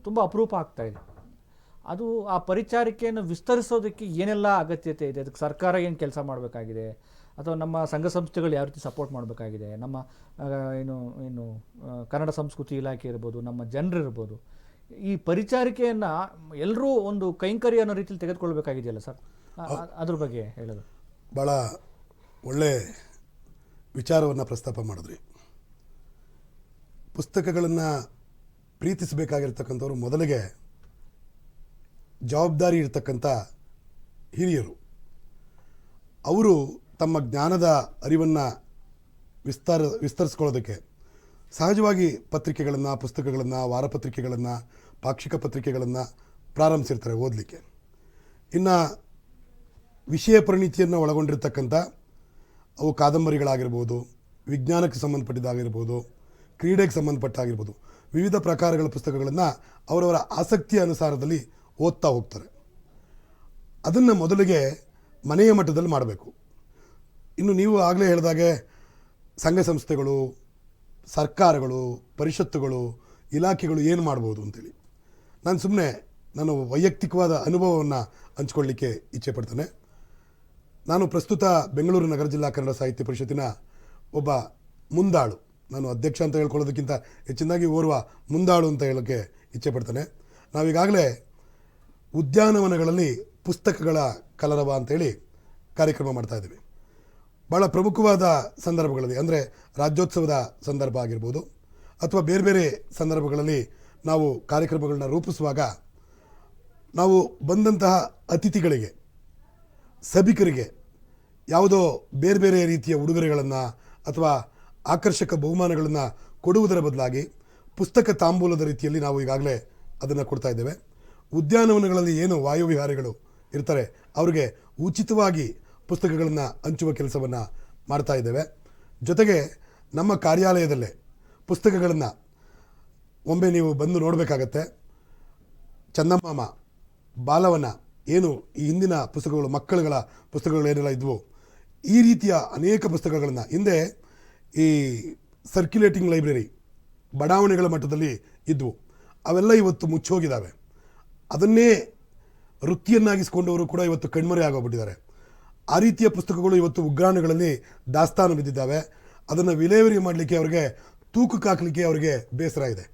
S1: ತುಂಬ ಅಪರೂಪ ಆಗ್ತಾ ಇದೆ. ಅದು ಆ ಪರಿಚಾರಿಕೆಯನ್ನು ವಿಸ್ತರಿಸೋದಕ್ಕೆ ಏನೆಲ್ಲ ಅಗತ್ಯತೆ ಇದೆ? ಅದಕ್ಕೆ ಸರ್ಕಾರ ಏನು ಕೆಲಸ ಮಾಡಬೇಕಾಗಿದೆ, ಅಥವಾ ನಮ್ಮ ಸಂಘ ಸಂಸ್ಥೆಗಳು ಯಾವ ರೀತಿ ಸಪೋರ್ಟ್ ಮಾಡಬೇಕಾಗಿದೆ? ನಮ್ಮ ಏನು ಕನ್ನಡ ಸಂಸ್ಕೃತಿ ಇಲಾಖೆ ಇರ್ಬೋದು, ನಮ್ಮ ಜನರು ಇರ್ಬೋದು, ಈ ಪರಿಚಾರಿಕೆಯನ್ನು ಎಲ್ಲರೂ ಒಂದು ಕೈಂಕರ್ಯ ಅನ್ನೋ ರೀತಿಯಲ್ಲಿ ತೆಗೆದುಕೊಳ್ಬೇಕಾಗಿದೆಯಲ್ಲ ಸರ್, ಅದ್ರ ಬಗ್ಗೆ ಹೇಳೋದು.
S3: ಭಾಳ ಒಳ್ಳೆ ವಿಚಾರವನ್ನು ಪ್ರಸ್ತಾಪ ಮಾಡಿದ್ರಿ. ಪುಸ್ತಕಗಳನ್ನು ಪ್ರೀತಿಸಬೇಕಾಗಿರ್ತಕ್ಕಂಥವ್ರು ಮೊದಲಿಗೆ ಜವಾಬ್ದಾರಿ ಇರ್ತಕ್ಕಂಥ ಹಿರಿಯರು. ಅವರು ತಮ್ಮ ಜ್ಞಾನದ ಅರಿವನ್ನು ವಿಸ್ತರಿಸ್ಕೊಳ್ಳೋದಕ್ಕೆ ಸಹಜವಾಗಿ ಪತ್ರಿಕೆಗಳನ್ನು, ಪುಸ್ತಕಗಳನ್ನು, ವಾರಪತ್ರಿಕೆಗಳನ್ನು, ಪಾಕ್ಷಿಕ ಪತ್ರಿಕೆಗಳನ್ನು ಪ್ರಾರಂಭಿಸಿರ್ತಾರೆ ಓದಲಿಕ್ಕೆ. ಇನ್ನು ವಿಷಯ ಪರಿಣಿತಿಯನ್ನು ಒಳಗೊಂಡಿರ್ತಕ್ಕಂಥ ಅವು ಕಾದಂಬರಿಗಳಾಗಿರ್ಬೋದು, ವಿಜ್ಞಾನಕ್ಕೆ ಸಂಬಂಧಪಟ್ಟಿದ್ದಾಗಿರ್ಬೋದು, ಕ್ರೀಡೆಗೆ ಸಂಬಂಧಪಟ್ಟಾಗಿರ್ಬೋದು, ವಿವಿಧ ಪ್ರಕಾರಗಳ ಪುಸ್ತಕಗಳನ್ನು ಅವರವರ ಆಸಕ್ತಿಯ ಅನುಸಾರದಲ್ಲಿ ಓದ್ತಾ ಹೋಗ್ತಾರೆ. ಅದನ್ನು ಮೊದಲಿಗೆ ಮನೆಯ ಮಟ್ಟದಲ್ಲಿ ಮಾಡಬೇಕು. ಇನ್ನು ನೀವು ಆಗಲೇ ಹೇಳಿದಾಗೆ ಸಂಘ ಸಂಸ್ಥೆಗಳು, ಸರ್ಕಾರಗಳು, ಪರಿಷತ್ತುಗಳು, ಇಲಾಖೆಗಳು ಏನು ಮಾಡ್ಬೋದು ಅಂತೇಳಿ ನಾನು ವೈಯಕ್ತಿಕವಾದ ಅನುಭವವನ್ನು ಹಂಚ್ಕೊಳ್ಳಿಕ್ಕೆ ಇಚ್ಛೆ ಪಡ್ತೇನೆ. ನಾನು ಪ್ರಸ್ತುತ ಬೆಂಗಳೂರು ನಗರ ಜಿಲ್ಲಾ ಕನ್ನಡ ಸಾಹಿತ್ಯ ಪರಿಷತ್ತಿನ ಒಬ್ಬ ಮುಂದಾಳು. ನಾನು ಅಧ್ಯಕ್ಷ ಅಂತ ಹೇಳ್ಕೊಳ್ಳೋದಕ್ಕಿಂತ ಹೆಚ್ಚಿನದಾಗಿ ಓರ್ವ ಮುಂದಾಳು ಅಂತ ಹೇಳೋಕ್ಕೆ ಇಚ್ಛೆ ಪಡ್ತೇನೆ. ನಾವೀಗಾಗಲೇ ಉದ್ಯಾನವನಗಳಲ್ಲಿ ಪುಸ್ತಕಗಳ ಕಲರವ ಅಂತೇಳಿ ಕಾರ್ಯಕ್ರಮ ಮಾಡ್ತಾ ಇದ್ದೀವಿ. ಭಾಳ ಪ್ರಮುಖವಾದ ಸಂದರ್ಭಗಳಲ್ಲಿ, ಅಂದರೆ ರಾಜ್ಯೋತ್ಸವದ ಸಂದರ್ಭ ಆಗಿರ್ಬೋದು ಅಥವಾ ಬೇರೆ ಬೇರೆ ಸಂದರ್ಭಗಳಲ್ಲಿ ನಾವು ಕಾರ್ಯಕ್ರಮಗಳನ್ನ ರೂಪಿಸುವಾಗ ನಾವು ಬಂದಂತಹ ಅತಿಥಿಗಳಿಗೆ, ಸಭಿಕರಿಗೆ ಯಾವುದೋ ಬೇರೆ ಬೇರೆ ರೀತಿಯ ಉಡುಗೊರೆಗಳನ್ನು ಅಥವಾ ಆಕರ್ಷಕ ಬಹುಮಾನಗಳನ್ನು ಕೊಡುವುದರ ಬದಲಾಗಿ ಪುಸ್ತಕ ತಾಂಬೂಲದ ರೀತಿಯಲ್ಲಿ ನಾವು ಈಗಾಗಲೇ ಅದನ್ನು ಕೊಡ್ತಾ ಇದ್ದೇವೆ. ಉದ್ಯಾನವನಗಳಲ್ಲಿ ಏನು ವಾಯುವಿಹಾರಿಗಳು ಇರ್ತಾರೆ ಅವರಿಗೆ ಉಚಿತವಾಗಿ ಪುಸ್ತಕಗಳನ್ನು ಹಂಚುವ ಕೆಲಸವನ್ನು ಮಾಡ್ತಾ ಇದ್ದೇವೆ. ಜೊತೆಗೆ ನಮ್ಮ ಕಾರ್ಯಾಲಯದಲ್ಲೇ ಪುಸ್ತಕಗಳನ್ನು ಒಮ್ಮೆ ನೀವು ಬಂದು ನೋಡಬೇಕಾಗತ್ತೆ. ಚಂದಮಾಮ, ಬಾಲವನ, ಏನು ಈ ಹಿಂದಿನ ಪುಸ್ತಕಗಳು, ಮಕ್ಕಳುಗಳ ಪುಸ್ತಕಗಳು ಏನೆಲ್ಲ ಇದ್ವು, ಈ ರೀತಿಯ ಅನೇಕ ಪುಸ್ತಕಗಳನ್ನು ಹಿಂದೆ ಈ ಸರ್ಕ್ಯುಲೇಟಿಂಗ್ ಲೈಬ್ರರಿ ಬಡಾವಣೆಗಳ ಮಟ್ಟದಲ್ಲಿ ಇದ್ವು, ಅವೆಲ್ಲ ಇವತ್ತು ಮುಚ್ಚೋಗಿದ್ದಾವೆ. ಅದನ್ನೇ ವೃತ್ತಿಯನ್ನಾಗಿಸ್ಕೊಂಡವರು ಕೂಡ ಇವತ್ತು ಕಣ್ಮರೆ ಆಗೋಗ್ಬಿಟ್ಟಿದ್ದಾರೆ. ಆ ರೀತಿಯ ಪುಸ್ತಕಗಳು ಇವತ್ತು ಉಗ್ರಾಣಗಳಲ್ಲಿ ದಾಸ್ತಾನು ಬಿದ್ದಿದ್ದಾವೆ. ಅದನ್ನು ವಿಲೇವಾರಿ ಮಾಡಲಿಕ್ಕೆ ಅವರಿಗೆ, ತೂಕಕ್ಕೆ ಹಾಕಲಿಕ್ಕೆ ಅವರಿಗೆ ಬೇಸರ ಇದೆ.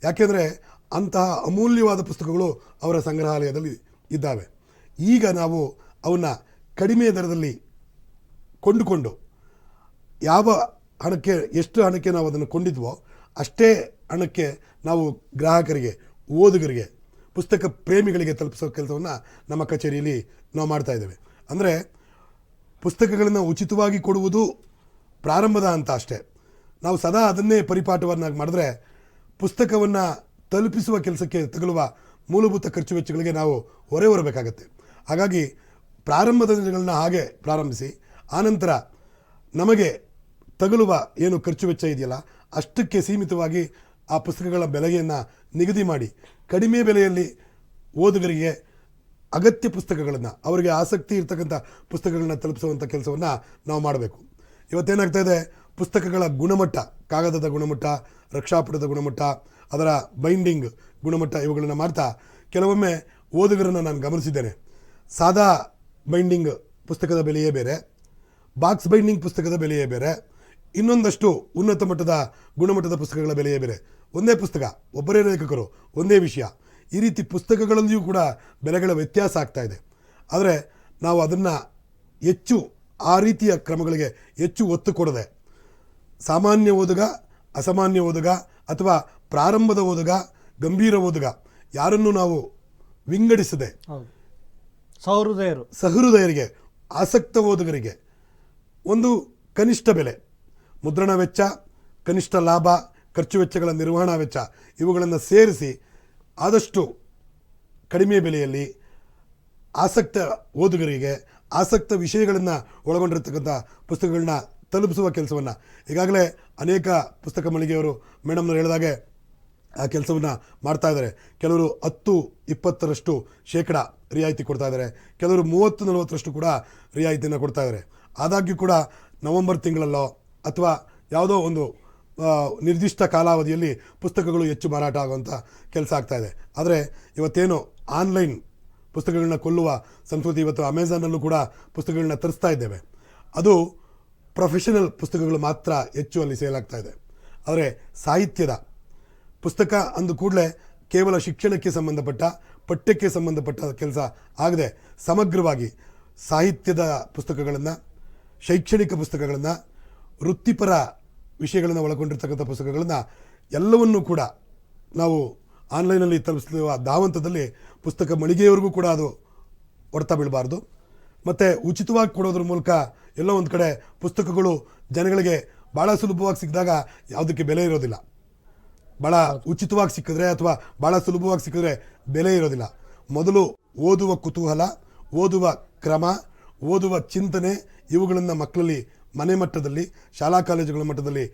S3: ಯಾಕೆಂದರೆ ಅಂತಹ ಅಮೂಲ್ಯವಾದ ಪುಸ್ತಕಗಳು ಅವರ ಸಂಗ್ರಹಾಲಯದಲ್ಲಿ ಇದ್ದಾವೆ. ಈಗ ನಾವು ಅವನ್ನ ಕಡಿಮೆ ದರದಲ್ಲಿ ಕೊಂಡುಕೊಂಡು, ಯಾವ ಹಣಕ್ಕೆ, ಎಷ್ಟು ಹಣಕ್ಕೆ ನಾವು ಅದನ್ನು ಕೊಂಡಿದ್ವೋ ಅಷ್ಟೇ ಹಣಕ್ಕೆ ನಾವು ಗ್ರಾಹಕರಿಗೆ, ಓದುಗರಿಗೆ, ಪುಸ್ತಕ ಪ್ರೇಮಿಗಳಿಗೆ ತಲುಪಿಸೋ ಕೆಲಸವನ್ನು ನಮ್ಮ ಕಚೇರಿಯಲ್ಲಿ ನಾವು ಮಾಡ್ತಾ ಇದ್ದೇವೆ. ಅಂದರೆ ಪುಸ್ತಕಗಳನ್ನು ಉಚಿತವಾಗಿ ಕೊಡುವುದು ಪ್ರಾರಂಭದ ಹಂತ ಅಷ್ಟೇ. ನಾವು ಸದಾ ಅದನ್ನೇ ಪರಿಪಾಠವನ್ನಾಗಿ ಮಾಡಿದ್ರೆ ಪುಸ್ತಕವನ್ನು ತಲುಪಿಸುವ ಕೆಲಸಕ್ಕೆ ತಗುಲುವ ಮೂಲಭೂತ ಖರ್ಚು ವೆಚ್ಚಗಳಿಗೆ ನಾವು ಹೊರೆ ಹೊರಬೇಕಾಗತ್ತೆ. ಹಾಗಾಗಿ ಪ್ರಾರಂಭದ ದಿನಗಳನ್ನ ಹಾಗೆ ಪ್ರಾರಂಭಿಸಿ, ಆನಂತರ ನಮಗೆ ತಗುಲುವ ಏನು ಖರ್ಚು ವೆಚ್ಚ ಇದೆಯಲ್ಲ ಅಷ್ಟಕ್ಕೆ ಸೀಮಿತವಾಗಿ ಆ ಪುಸ್ತಕಗಳ ಬೆಲೆಯನ್ನು ನಿಗದಿ ಮಾಡಿ, ಕಡಿಮೆ ಬೆಲೆಯಲ್ಲಿ ಓದುಗರಿಗೆ ಅಗತ್ಯ ಪುಸ್ತಕಗಳನ್ನು, ಅವರಿಗೆ ಆಸಕ್ತಿ ಇರ್ತಕ್ಕಂಥ ಪುಸ್ತಕಗಳನ್ನ ತಲುಪಿಸುವಂಥ ಕೆಲಸವನ್ನು ನಾವು ಮಾಡಬೇಕು. ಇವತ್ತೇನಾಗ್ತಾ ಇದೆ, ಪುಸ್ತಕಗಳ ಗುಣಮಟ್ಟ, ಕಾಗದದ ಗುಣಮಟ್ಟ, ರಕ್ಷಾಪುಟದ ಗುಣಮಟ್ಟ, ಅದರ ಬೈಂಡಿಂಗ್ ಗುಣಮಟ್ಟ, ಇವುಗಳನ್ನು ಮಾಡ್ತಾ ಕೆಲವೊಮ್ಮೆ ಓದುಗರನ್ನು ನಾನು ಗಮನಿಸಿದ್ದೇನೆ. ಸಾದಾ ಬೈಂಡಿಂಗ್ ಪುಸ್ತಕದ ಬೆಲೆಯೇ ಬೇರೆ, ಬಾಕ್ಸ್ ಬೈಂಡಿಂಗ್ ಪುಸ್ತಕದ ಬೆಲೆಯೇ ಬೇರೆ, ಇನ್ನೊಂದಷ್ಟು ಉನ್ನತ ಮಟ್ಟದ ಗುಣಮಟ್ಟದ ಪುಸ್ತಕಗಳ ಬೆಲೆಯೇ ಬೇರೆ. ಒಂದೇ ಪುಸ್ತಕ, ಒಬ್ಬರೇ ಲೇಖಕರು, ಒಂದೇ ವಿಷಯ, ಈ ರೀತಿ ಪುಸ್ತಕಗಳಲ್ಲಿಯೂ ಕೂಡ ಬೆಲೆಗಳ ವ್ಯತ್ಯಾಸ ಆಗ್ತಾ ಇದೆ. ಆದರೆ ನಾವು ಅದನ್ನು ಹೆಚ್ಚು, ಆ ರೀತಿಯ ಕ್ರಮಗಳಿಗೆ ಹೆಚ್ಚು ಒತ್ತು ಕೊಡದೆ, ಸಾಮಾನ್ಯ ಓದುಗ, ಅಸಾಮಾನ್ಯ ಓದುಗ ಅಥವಾ ಪ್ರಾರಂಭದ ಓದುಗ, ಗಂಭೀರ ಓದುಗ, ಯಾರನ್ನು ನಾವು ವಿಂಗಡಿಸದೆ ಸಹೃದಯರಿಗೆ, ಆಸಕ್ತ ಓದುಗರಿಗೆ ಒಂದು ಕನಿಷ್ಠ ಬೆಲೆ, ಮುದ್ರಣ ವೆಚ್ಚ, ಕನಿಷ್ಠ ಲಾಭ, ಖರ್ಚು ವೆಚ್ಚಗಳ ನಿರ್ವಹಣಾ ವೆಚ್ಚ, ಇವುಗಳನ್ನು ಸೇರಿಸಿ ಆದಷ್ಟು ಕಡಿಮೆ ಬೆಲೆಯಲ್ಲಿ ಆಸಕ್ತ ಓದುಗರಿಗೆ ಆಸಕ್ತ ವಿಷಯಗಳನ್ನು ಒಳಗೊಂಡಿರ್ತಕ್ಕಂಥ ಪುಸ್ತಕಗಳನ್ನ ತಲುಪಿಸುವ ಕೆಲಸವನ್ನು ಈಗಾಗಲೇ ಅನೇಕ ಪುಸ್ತಕ ಮಳಿಗೆಯವರು ಮೇಡಮ್ನವ್ರು ಹೇಳಿದಾಗೆ ಆ ಕೆಲಸವನ್ನು ಮಾಡ್ತಾ ಇದ್ದಾರೆ. ಕೆಲವರು 10-20% ರಿಯಾಯಿತಿ ಕೊಡ್ತಾ ಇದ್ದಾರೆ, ಕೆಲವರು 30-40% ಕೂಡ ರಿಯಾಯಿತಿಯನ್ನು ಕೊಡ್ತಾ ಇದ್ದಾರೆ. ಆದಾಗ್ಯೂ ಕೂಡ ನವೆಂಬರ್ ತಿಂಗಳಲ್ಲೋ ಅಥವಾ ಯಾವುದೋ ಒಂದು ನಿರ್ದಿಷ್ಟ ಕಾಲಾವಧಿಯಲ್ಲಿ ಪುಸ್ತಕಗಳು ಹೆಚ್ಚು ಮಾರಾಟ ಆಗುವಂಥ ಕೆಲಸ ಆಗ್ತಾ ಇದೆ. ಆದರೆ ಇವತ್ತೇನು ಆನ್ಲೈನ್ ಪುಸ್ತಕಗಳನ್ನ ಕೊಳ್ಳುವ ಸಂಸ್ಕೃತಿ, ಇವತ್ತು ಅಮೆಝಾನಲ್ಲೂ ಕೂಡ ಪುಸ್ತಕಗಳನ್ನ ತರಿಸ್ತಾ ಇದ್ದೇವೆ. ಅದು ಪ್ರೊಫೆಷನಲ್ ಪುಸ್ತಕಗಳು ಮಾತ್ರ ಹೆಚ್ಚು ಅಲ್ಲಿ ಸೇಲ್ ಆಗ್ತಾ ಇದೆ. ಆದರೆ ಸಾಹಿತ್ಯದ ಪುಸ್ತಕ ಅಂದ ಕೂಡಲೇ ಕೇವಲ ಶಿಕ್ಷಣಕ್ಕೆ ಸಂಬಂಧಪಟ್ಟ, ಪಠ್ಯಕ್ಕೆ ಸಂಬಂಧಪಟ್ಟ ಕೆಲಸ ಆಗದೆ ಸಮಗ್ರವಾಗಿ ಸಾಹಿತ್ಯದ ಪುಸ್ತಕಗಳನ್ನು, ಶೈಕ್ಷಣಿಕ ಪುಸ್ತಕಗಳನ್ನು, ವೃತ್ತಿಪರ ವಿಷಯಗಳನ್ನು ಒಳಗೊಂಡಿರ್ತಕ್ಕಂಥ ಪುಸ್ತಕಗಳನ್ನು ಎಲ್ಲವನ್ನೂ ಕೂಡ ನಾವು ಆನ್ಲೈನಲ್ಲಿ ತಲುಪಿಸುವ ಧಾವಂತದಲ್ಲಿ ಪುಸ್ತಕ ಮಳಿಗೆಯವರೆಗೂ ಕೂಡ ಅದು ಹೊಡೆತ ಬೀಳಬಾರ್ದು. ಮತ್ತು ಉಚಿತವಾಗಿ ಕೊಡೋದ್ರ ಮೂಲಕ ಎಲ್ಲೋ ಒಂದು ಕಡೆ ಪುಸ್ತಕಗಳು ಜನಗಳಿಗೆ ಭಾಳ ಸುಲಭವಾಗಿ ಸಿಕ್ಕಿದಾಗ ಯಾವುದಕ್ಕೆ ಬೆಲೆ ಇರೋದಿಲ್ಲ. ಭಾಳ ಉಚಿತವಾಗಿ ಸಿಕ್ಕಿದ್ರೆ ಅಥವಾ ಭಾಳ ಸುಲಭವಾಗಿ ಸಿಕ್ಕಿದ್ರೆ ಬೆಲೆ ಇರೋದಿಲ್ಲ. ಮೊದಲು ಓದುವ ಕುತೂಹಲ, ಓದುವ ಕ್ರಮ, ಓದುವ ಚಿಂತನೆ ಇವುಗಳನ್ನು ಮಕ್ಕಳಲ್ಲಿ ಮನೆ ಮಟ್ಟದಲ್ಲಿ, ಶಾಲಾ ಕಾಲೇಜುಗಳ ಮಟ್ಟದಲ್ಲಿ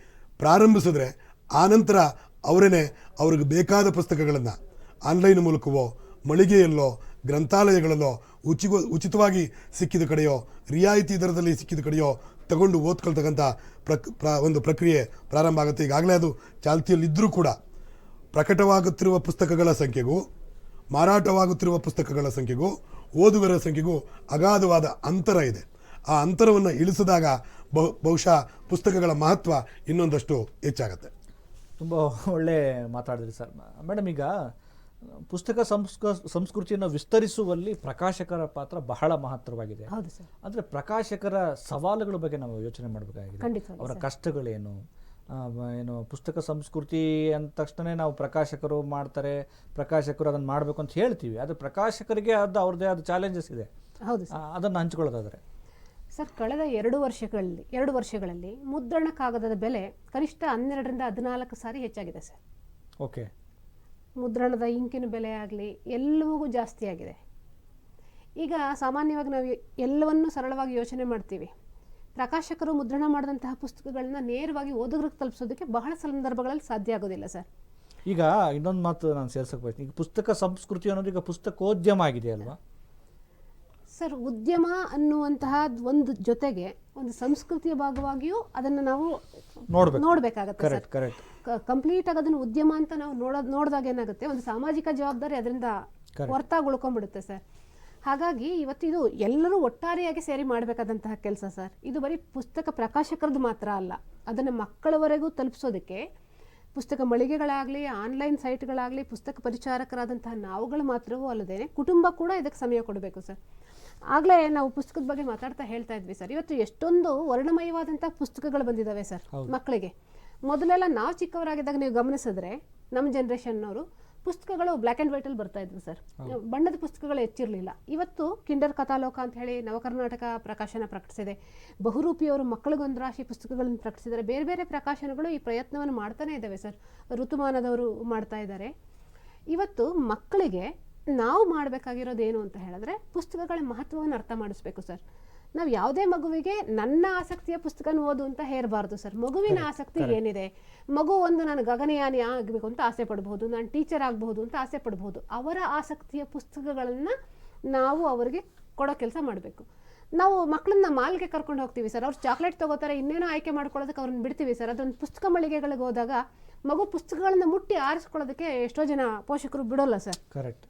S3: ಪ್ರಾರಂಭಿಸಿದ್ರೆ ಆನಂತರ ಅವರೇ ಅವ್ರಿಗೆ ಬೇಕಾದ ಪುಸ್ತಕಗಳನ್ನು ಆನ್ಲೈನ್ ಮೂಲಕವೋ, ಮಳಿಗೆಯಲ್ಲೋ, ಗ್ರಂಥಾಲಯಗಳಲ್ಲೋ ಉಚಿತವಾಗಿ ಸಿಕ್ಕಿದ ಕಡೆಯೋ, ರಿಯಾಯಿತಿ ದರದಲ್ಲಿ ಸಿಕ್ಕಿದ ಕಡೆಯೋ ತಗೊಂಡು ಓದ್ಕೊಳ್ತಕ್ಕಂಥ ಒಂದು ಪ್ರಕ್ರಿಯೆ ಪ್ರಾರಂಭ ಆಗುತ್ತೆ. ಈಗಾಗಲೇ ಅದು ಚಾಲ್ತಿಯಲ್ಲಿದ್ದರೂ ಕೂಡ ಪ್ರಕಟವಾಗುತ್ತಿರುವ ಪುಸ್ತಕಗಳ ಸಂಖ್ಯೆಗೂ ಮಾರಾಟವಾಗುತ್ತಿರುವ ಪುಸ್ತಕಗಳ ಸಂಖ್ಯೆಗೂ ಓದುಗರ ಸಂಖ್ಯೆಗೂ ಅಗಾಧವಾದ ಅಂತರ ಇದೆ. ಆ ಅಂತರವನ್ನು ಇಳಿಸಿದಾಗ ಬಹುಶಃ ಪುಸ್ತಕಗಳ ಮಹತ್ವ ಇನ್ನೊಂದಷ್ಟು ಹೆಚ್ಚಾಗುತ್ತೆ.
S1: ತುಂಬ ಒಳ್ಳೆ ಮಾತಾಡಿದ್ರಿ ಸರ್. ಮೇಡಮ್, ಈಗ ಪುಸ್ತಕ ಸಂಸ್ಕೃತಿಯನ್ನು ವಿಸ್ತರಿಸುವಲ್ಲಿ ಪ್ರಕಾಶಕರ ಪಾತ್ರ ಬಹಳ ಮಹತ್ತರವಾಗಿದೆ.
S2: ಹೌದು ಸರ್.
S1: ಅಂದರೆ ಪ್ರಕಾಶಕರ ಸವಾಲುಗಳ ಬಗ್ಗೆ ನಾವು ಯೋಚನೆ ಮಾಡಬೇಕಾಗಿದೆ.
S2: ಖಂಡಿತವಾಗಿ
S1: ಅವರ ಕಷ್ಟಗಳೇನು, ಏನು ಪುಸ್ತಕ ಸಂಸ್ಕೃತಿ ಅಂದ ತಕ್ಷಣ ನಾವು ಪ್ರಕಾಶಕರು ಮಾಡ್ತಾರೆ, ಪ್ರಕಾಶಕರು ಅದನ್ನು ಮಾಡಬೇಕು ಅಂತ ಹೇಳ್ತೀವಿ. ಆದರೆ ಪ್ರಕಾಶಕರಿಗೆ ಅವ್ರದ್ದೇ ಆದ ಚಾಲೆಂಜಸ್ ಇದೆ.
S2: ಹೌದು ಸರ್.
S1: ಅದನ್ನು ಹಂಚ್ಕೊಳ್ಳೋದಾದರೆ
S2: ಸರ್, ಕಳೆದ 2 ವರ್ಷಗಳಲ್ಲಿ ಮುದ್ರಣ ಕಾಗದದ ಬೆಲೆ ಕನಿಷ್ಠ 12ರಿಂದ 14 ಸಾರಿ ಹೆಚ್ಚಾಗಿದೆ ಸರ್.
S1: ಓಕೆ.
S2: ಮುದ್ರಣದ ಇಂಕಿನ ಬೆಲೆ ಆಗಲಿ ಎಲ್ಲವೂ ಜಾಸ್ತಿ ಆಗಿದೆ. ಈಗ ಸಾಮಾನ್ಯವಾಗಿ ನಾವು ಎಲ್ಲವನ್ನೂ ಸರಳವಾಗಿ ಯೋಚನೆ ಮಾಡ್ತೀವಿ. ಪ್ರಕಾಶಕರು ಮುದ್ರಣ ಮಾಡಿದಂತಹ ಪುಸ್ತಕಗಳನ್ನ ನೇರವಾಗಿ ಓದುಗರಿಗೆ ತಲುಪಿಸೋದಕ್ಕೆ ಬಹಳ ಸಂದರ್ಭಗಳಲ್ಲಿ ಸಾಧ್ಯ ಆಗೋದಿಲ್ಲ ಸರ್.
S1: ಈಗ ಇನ್ನೊಂದು ಮಾತು ನಾನು ಸೇರ್ಸಕ್ಕೆ ಬಯಸ್ತೀನಿ. ಈಗ ಪುಸ್ತಕ ಸಂಸ್ಕೃತಿ ಅನ್ನೋದು ಈಗ ಪುಸ್ತಕೋದ್ಯಮ ಆಗಿದೆ ಅಲ್ವಾ
S2: ಸರ್? ಉದ್ಯಮ ಅನ್ನುವಂತಹ ಒಂದು ಜೊತೆಗೆ ಒಂದು ಸಂಸ್ಕೃತಿಯ ಭಾಗವಾಗಿಯೂ ಅದನ್ನು ನಾವು ನೋಡಬೇಕಾಗತ್ತೆ ಸರ್. ಕಂಪ್ಲೀಟ್ ಆಗಿ ಅದನ್ನು ಉದ್ಯಮ ಅಂತ ನಾವು ನೋಡಿದಾಗ ಏನಾಗುತ್ತೆ, ಒಂದು ಸಾಮಾಜಿಕ ಜವಾಬ್ದಾರಿ ಅದರಿಂದ ಹೊರತಾಗಿ ಉಳ್ಕೊಂಡ್ಬಿಡುತ್ತೆ ಸರ್. ಹಾಗಾಗಿ ಇವತ್ತು ಇದು ಎಲ್ಲರೂ ಒಟ್ಟಾರೆಯಾಗಿ ಸೇರಿ ಮಾಡಬೇಕಾದಂತಹ ಕೆಲಸ ಸರ್. ಇದು ಬರೀ ಪುಸ್ತಕ ಪ್ರಕಾಶಕರದ್ದು ಮಾತ್ರ ಅಲ್ಲ, ಅದನ್ನು ಮಕ್ಕಳವರೆಗೂ ತಲುಪಿಸೋದಕ್ಕೆ ಪುಸ್ತಕ ಮಳಿಗೆಗಳಾಗಲಿ, ಆನ್ಲೈನ್ ಸೈಟ್ಗಳಾಗಲಿ, ಪುಸ್ತಕ ಪರಿಚಾರಕರಾದಂತಹ ನಾವುಗಳು ಮಾತ್ರವೂ ಅಲ್ಲದೆ ಕುಟುಂಬ ಕೂಡ ಇದಕ್ಕೆ ಸಮಯ ಕೊಡಬೇಕು ಸರ್. ಆಗಲೇ ನಾವು ಪುಸ್ತಕದ ಬಗ್ಗೆ ಹೇಳ್ತಾ ಇದ್ವಿ ಸರ್. ಇವತ್ತು ಎಷ್ಟೊಂದು ವರ್ಣಮಯವಾದಂಥ ಪುಸ್ತಕಗಳು ಬಂದಿದ್ದಾವೆ ಸರ್ ಮಕ್ಕಳಿಗೆ. ಮೊದಲೆಲ್ಲ ನಾವು ಚಿಕ್ಕವರಾಗಿದ್ದಾಗ ನೀವು ಗಮನಿಸಿದ್ರೆ ನಮ್ಮ ಜನ್ರೇಷನ್ನವರು ಪುಸ್ತಕಗಳು ಬ್ಲ್ಯಾಕ್ ಆ್ಯಂಡ್ ವೈಟಲ್ಲಿ ಬರ್ತಾ ಇದ್ವು ಸರ್. ಬಣ್ಣದ ಪುಸ್ತಕಗಳು ಹೆಚ್ಚಿರಲಿಲ್ಲ. ಇವತ್ತು ಕಿಂಡರ್ ಕಥಾಲೋಕ ಅಂತ ಹೇಳಿ ನವಕರ್ನಾಟಕ ಪ್ರಕಾಶನ ಪ್ರಕಟಿಸಿದೆ. ಬಹುರೂಪಿಯವರು ಮಕ್ಕಳಿಗೊಂದು ರಾಶಿ ಪುಸ್ತಕಗಳನ್ನು ಪ್ರಕಟಿಸಿದ್ದಾರೆ. ಬೇರೆ ಬೇರೆ ಪ್ರಕಾಶನಗಳು ಈ ಪ್ರಯತ್ನವನ್ನು ಮಾಡ್ತಾನೆ ಇದ್ದಾವೆ ಸರ್. ಋತುಮಾನದವರು ಮಾಡ್ತಾ ಇದ್ದಾರೆ. ಇವತ್ತು ಮಕ್ಕಳಿಗೆ ನಾವು ಮಾಡಬೇಕಾಗಿರೋದು ಏನು ಅಂತ ಹೇಳಿದ್ರೆ ಪುಸ್ತಕಗಳ ಮಹತ್ವವನ್ನು ಅರ್ಥ ಮಾಡಿಸ್ಬೇಕು ಸರ್. ನಾವು ಯಾವುದೇ ಮಗುವಿಗೆ ನನ್ನ ಆಸಕ್ತಿಯ ಪುಸ್ತಕನ ಓದು ಅಂತ ಹೇರಬಾರ್ದು ಸರ್. ಮಗುವಿನ ಆಸಕ್ತಿ ಏನಿದೆ, ಮಗು ಒಂದು ನಾನು ಗಗನಯಾನಿ ಆಗಬೇಕು ಅಂತ ಆಸೆ ಪಡಬಹುದು, ನಾನು ಟೀಚರ್ ಆಗಬಹುದು ಅಂತ ಆಸೆ ಪಡಬಹುದು. ಅವರ ಆಸಕ್ತಿಯ ಪುಸ್ತಕಗಳನ್ನು ನಾವು ಅವರಿಗೆ ಕೊಡೋ ಕೆಲಸ ಮಾಡಬೇಕು. ನಾವು ಮಕ್ಕಳನ್ನ ಮಾಲ್ಗೆ ಕರ್ಕೊಂಡು ಹೋಗ್ತೀವಿ ಸರ್, ಅವ್ರು ಚಾಕ್ಲೇಟ್ ತಗೋತಾರೆ, ಇನ್ನೇನೋ ಆಯ್ಕೆ ಮಾಡ್ಕೊಳ್ಳೋದಕ್ಕೆ ಅವ್ರನ್ನ ಬಿಡ್ತೀವಿ ಸರ್. ಅದೊಂದು ಪುಸ್ತಕ ಮಳಿಗೆಗಳಿಗೆ ಹೋದಾಗ ಮಗು ಪುಸ್ತಕಗಳನ್ನ ಮುಟ್ಟಿ ಆರಿಸ್ಕೊಳ್ಳೋದಕ್ಕೆ ಎಷ್ಟೋ ಜನ ಪೋಷಕರು ಬಿಡೋಲ್ಲ ಸರ್.
S1: ಕರೆಕ್ಟ್.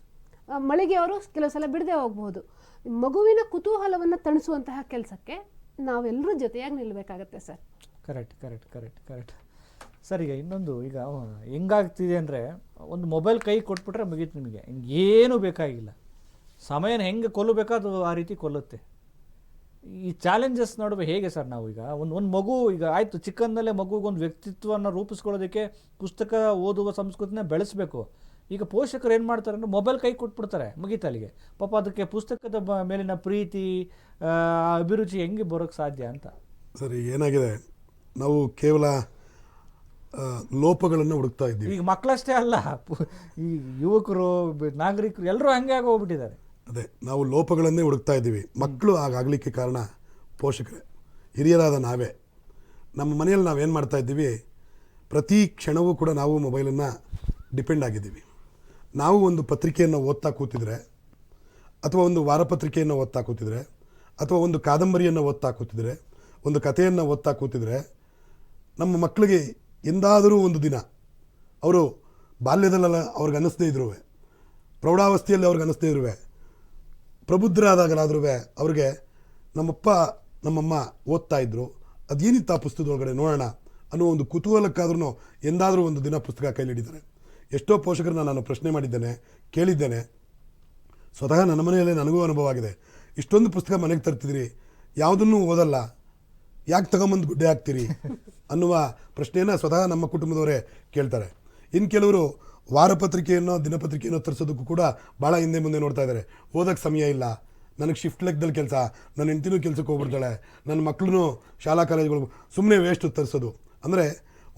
S2: ಮಳಿಗೆಯವರು ಕೆಲವು ಸಲ ಬಿಡದೆ ಹೋಗ್ಬಹುದು. ಮಗುವಿನ ಕುತೂಹಲವನ್ನು ತಣಿಸುವಂತಹ ಕೆಲಸಕ್ಕೆ ನಾವೆಲ್ಲರೂ ಜೊತೆಯಾಗಿ ನಿಲ್ಲಬೇಕಾಗತ್ತೆ ಸರ್.
S1: Correct sir. ಈಗ ಇನ್ನೊಂದು, ಈಗ ಹೆಂಗಾಗ್ತಿದೆ ಅಂದರೆ ಒಂದು ಮೊಬೈಲ್ ಕೈ ಕೊಟ್ಬಿಟ್ರೆ ಮುಗೀತು, ನಿಮಗೆ ಹಿಂಗೇನು ಬೇಕಾಗಿಲ್ಲ. ಸಮಯನ ಹೆಂಗೆ ಕೊಲ್ಲಬೇಕಾದು ಆ ರೀತಿ ಕೊಲ್ಲುತ್ತೆ. ಈ ಚಾಲೆಂಜಸ್ ನಡುವೆ ಹೇಗೆ ಸರ್ ನಾವು ಈಗ ಒಂದು ಮಗು ಈಗ ಆಯಿತು, ಚಿಕ್ಕಂದಲ್ಲೇ ಮಗುಗೊಂದು ವ್ಯಕ್ತಿತ್ವವನ್ನು ರೂಪಿಸ್ಕೊಳ್ಳೋದಕ್ಕೆ ಪುಸ್ತಕ ಓದುವ ಸಂಸ್ಕೃತಿನ ಬೆಳೆಸಬೇಕು. ಈಗ ಪೋಷಕರು ಏನು ಮಾಡ್ತಾರೆ ಅಂದರೆ ಮೊಬೈಲ್ ಕೈ ಕೊಟ್ಬಿಡ್ತಾರೆ, ಮುಗೀತು ಅಲ್ಲಿಗೆ. ಪಾಪ ಅದಕ್ಕೆ ಪುಸ್ತಕದ ಮೇಲಿನ ಪ್ರೀತಿ, ಅಭಿರುಚಿ ಹೆಂಗೆ ಬರೋಕ್ಕೆ ಸಾಧ್ಯ ಅಂತ.
S3: ಸರಿ, ಏನಾಗಿದೆ, ನಾವು ಕೇವಲ ಲೋಪಗಳನ್ನು ಹುಡುಕ್ತಾ ಇದ್ದೀವಿ.
S1: ಈಗ ಮಕ್ಕಳಷ್ಟೇ ಅಲ್ಲ, ಈ ಯುವಕರು, ನಾಗರಿಕರು ಎಲ್ಲರೂ ಹಂಗೆ ಆಗೋಗ್ಬಿಟ್ಟಿದ್ದಾರೆ.
S3: ಅದೇ, ನಾವು ಲೋಪಗಳನ್ನೇ ಹುಡುಕ್ತಾ ಇದ್ದೀವಿ. ಮಕ್ಕಳು ಹಾಗಾಗಲಿಕ್ಕೆ ಕಾರಣ ಪೋಷಕರೇ, ಹಿರಿಯರಾದ ನಾವೇ. ನಮ್ಮ ಮನೆಯಲ್ಲಿ ನಾವೇನು ಮಾಡ್ತಾ ಇದ್ದೀವಿ, ಪ್ರತಿ ಕ್ಷಣವೂ ಕೂಡ ನಾವು ಮೊಬೈಲನ್ನು ಡಿಪೆಂಡ್ ಆಗಿದ್ದೀವಿ. ನಾವು ಒಂದು ಪತ್ರಿಕೆಯನ್ನು ಓದ್ತಾ ಕೂತಿದ್ರೆ, ಅಥವಾ ಒಂದು ವಾರಪತ್ರಿಕೆಯನ್ನು ಓದ್ತಾ ಕೂತಿದ್ರೆ, ಅಥವಾ ಒಂದು ಕಾದಂಬರಿಯನ್ನು ಓದ್ತಾ ಕೂತಿದ್ರೆ, ಒಂದು ಕಥೆಯನ್ನು ಓದ್ತಾ ಕೂತಿದ್ರೆ, ನಮ್ಮ ಮಕ್ಕಳಿಗೆ ಎಂದಾದರೂ ಒಂದು ದಿನ ಅವರು ಬಾಲ್ಯದಲ್ಲೆಲ್ಲ ಅವ್ರಿಗೆ ಅನ್ನಿಸ್ದೇ ಇದ್ರು, ಪ್ರೌಢಾವಸ್ಥೆಯಲ್ಲಿ ಅವ್ರಿಗೆ ಅನ್ನಿಸ್ದೇ ಇದ್ರು, ಪ್ರಬುದ್ಧರಾದಾಗಲಾದ್ರೂ ಅವ್ರಿಗೆ ನಮ್ಮಪ್ಪ ನಮ್ಮಮ್ಮ ಓದ್ತಾ ಇದ್ರು, ಅದೇನಿತ್ತು ಆ ಪುಸ್ತಕದೊಳಗಡೆ ನೋಡೋಣ ಅನ್ನೋ ಒಂದು ಕುತೂಹಲಕ್ಕಾದ್ರೂ ಎಂದಾದರೂ ಒಂದು ದಿನ ಪುಸ್ತಕ ಕೈಲಿ ಹಿಡಿತಾರೆ. ಎಷ್ಟೋ ಪೋಷಕರನ್ನ ನಾನು ಪ್ರಶ್ನೆ ಮಾಡಿದ್ದೇನೆ, ಕೇಳಿದ್ದೇನೆ. ಸ್ವತಃ ನನ್ನ ಮನೆಯಲ್ಲೇ ನನಗೂ ಅನುಭವ ಆಗಿದೆ. ಇಷ್ಟೊಂದು ಪುಸ್ತಕ ಮನೆಗೆ ತರ್ತಿದ್ರಿ, ಯಾವುದನ್ನೂ ಓದಲ್ಲ, ಯಾಕೆ ತಗೊಂಬಂದು ಗುಡ್ಡೆ ಹಾಕ್ತೀರಿ ಅನ್ನುವ ಪ್ರಶ್ನೆಯನ್ನು ಸ್ವತಃ ನಮ್ಮ ಕುಟುಂಬದವರೇ ಕೇಳ್ತಾರೆ. ಇನ್ನು ಕೆಲವರು ವಾರಪತ್ರಿಕೆಯನ್ನು ದಿನಪತ್ರಿಕೆಯನ್ನು ತರಿಸೋದಕ್ಕೂ ಕೂಡ ಭಾಳ ಹಿಂದೆ ಮುಂದೆ ನೋಡ್ತಾ ಇದ್ದಾರೆ. ಓದೋಕ್ಕೆ ಸಮಯ ಇಲ್ಲ, ನನಗೆ ಶಿಫ್ಟ್ ಲೆಕ್ಕದಲ್ಲಿ ಕೆಲಸ, ನನ್ನ ಹೆಂಡತಿನೂ ಕೆಲಸಕ್ಕೆ ಹೋಗ್ಬಿಡ್ತಾಳೆ, ನನ್ನ ಮಕ್ಕಳೂ ಶಾಲಾ ಕಾಲೇಜುಗಳು, ಸುಮ್ಮನೆ ವೇಸ್ಟು ತರಿಸೋದು. ಅಂದರೆ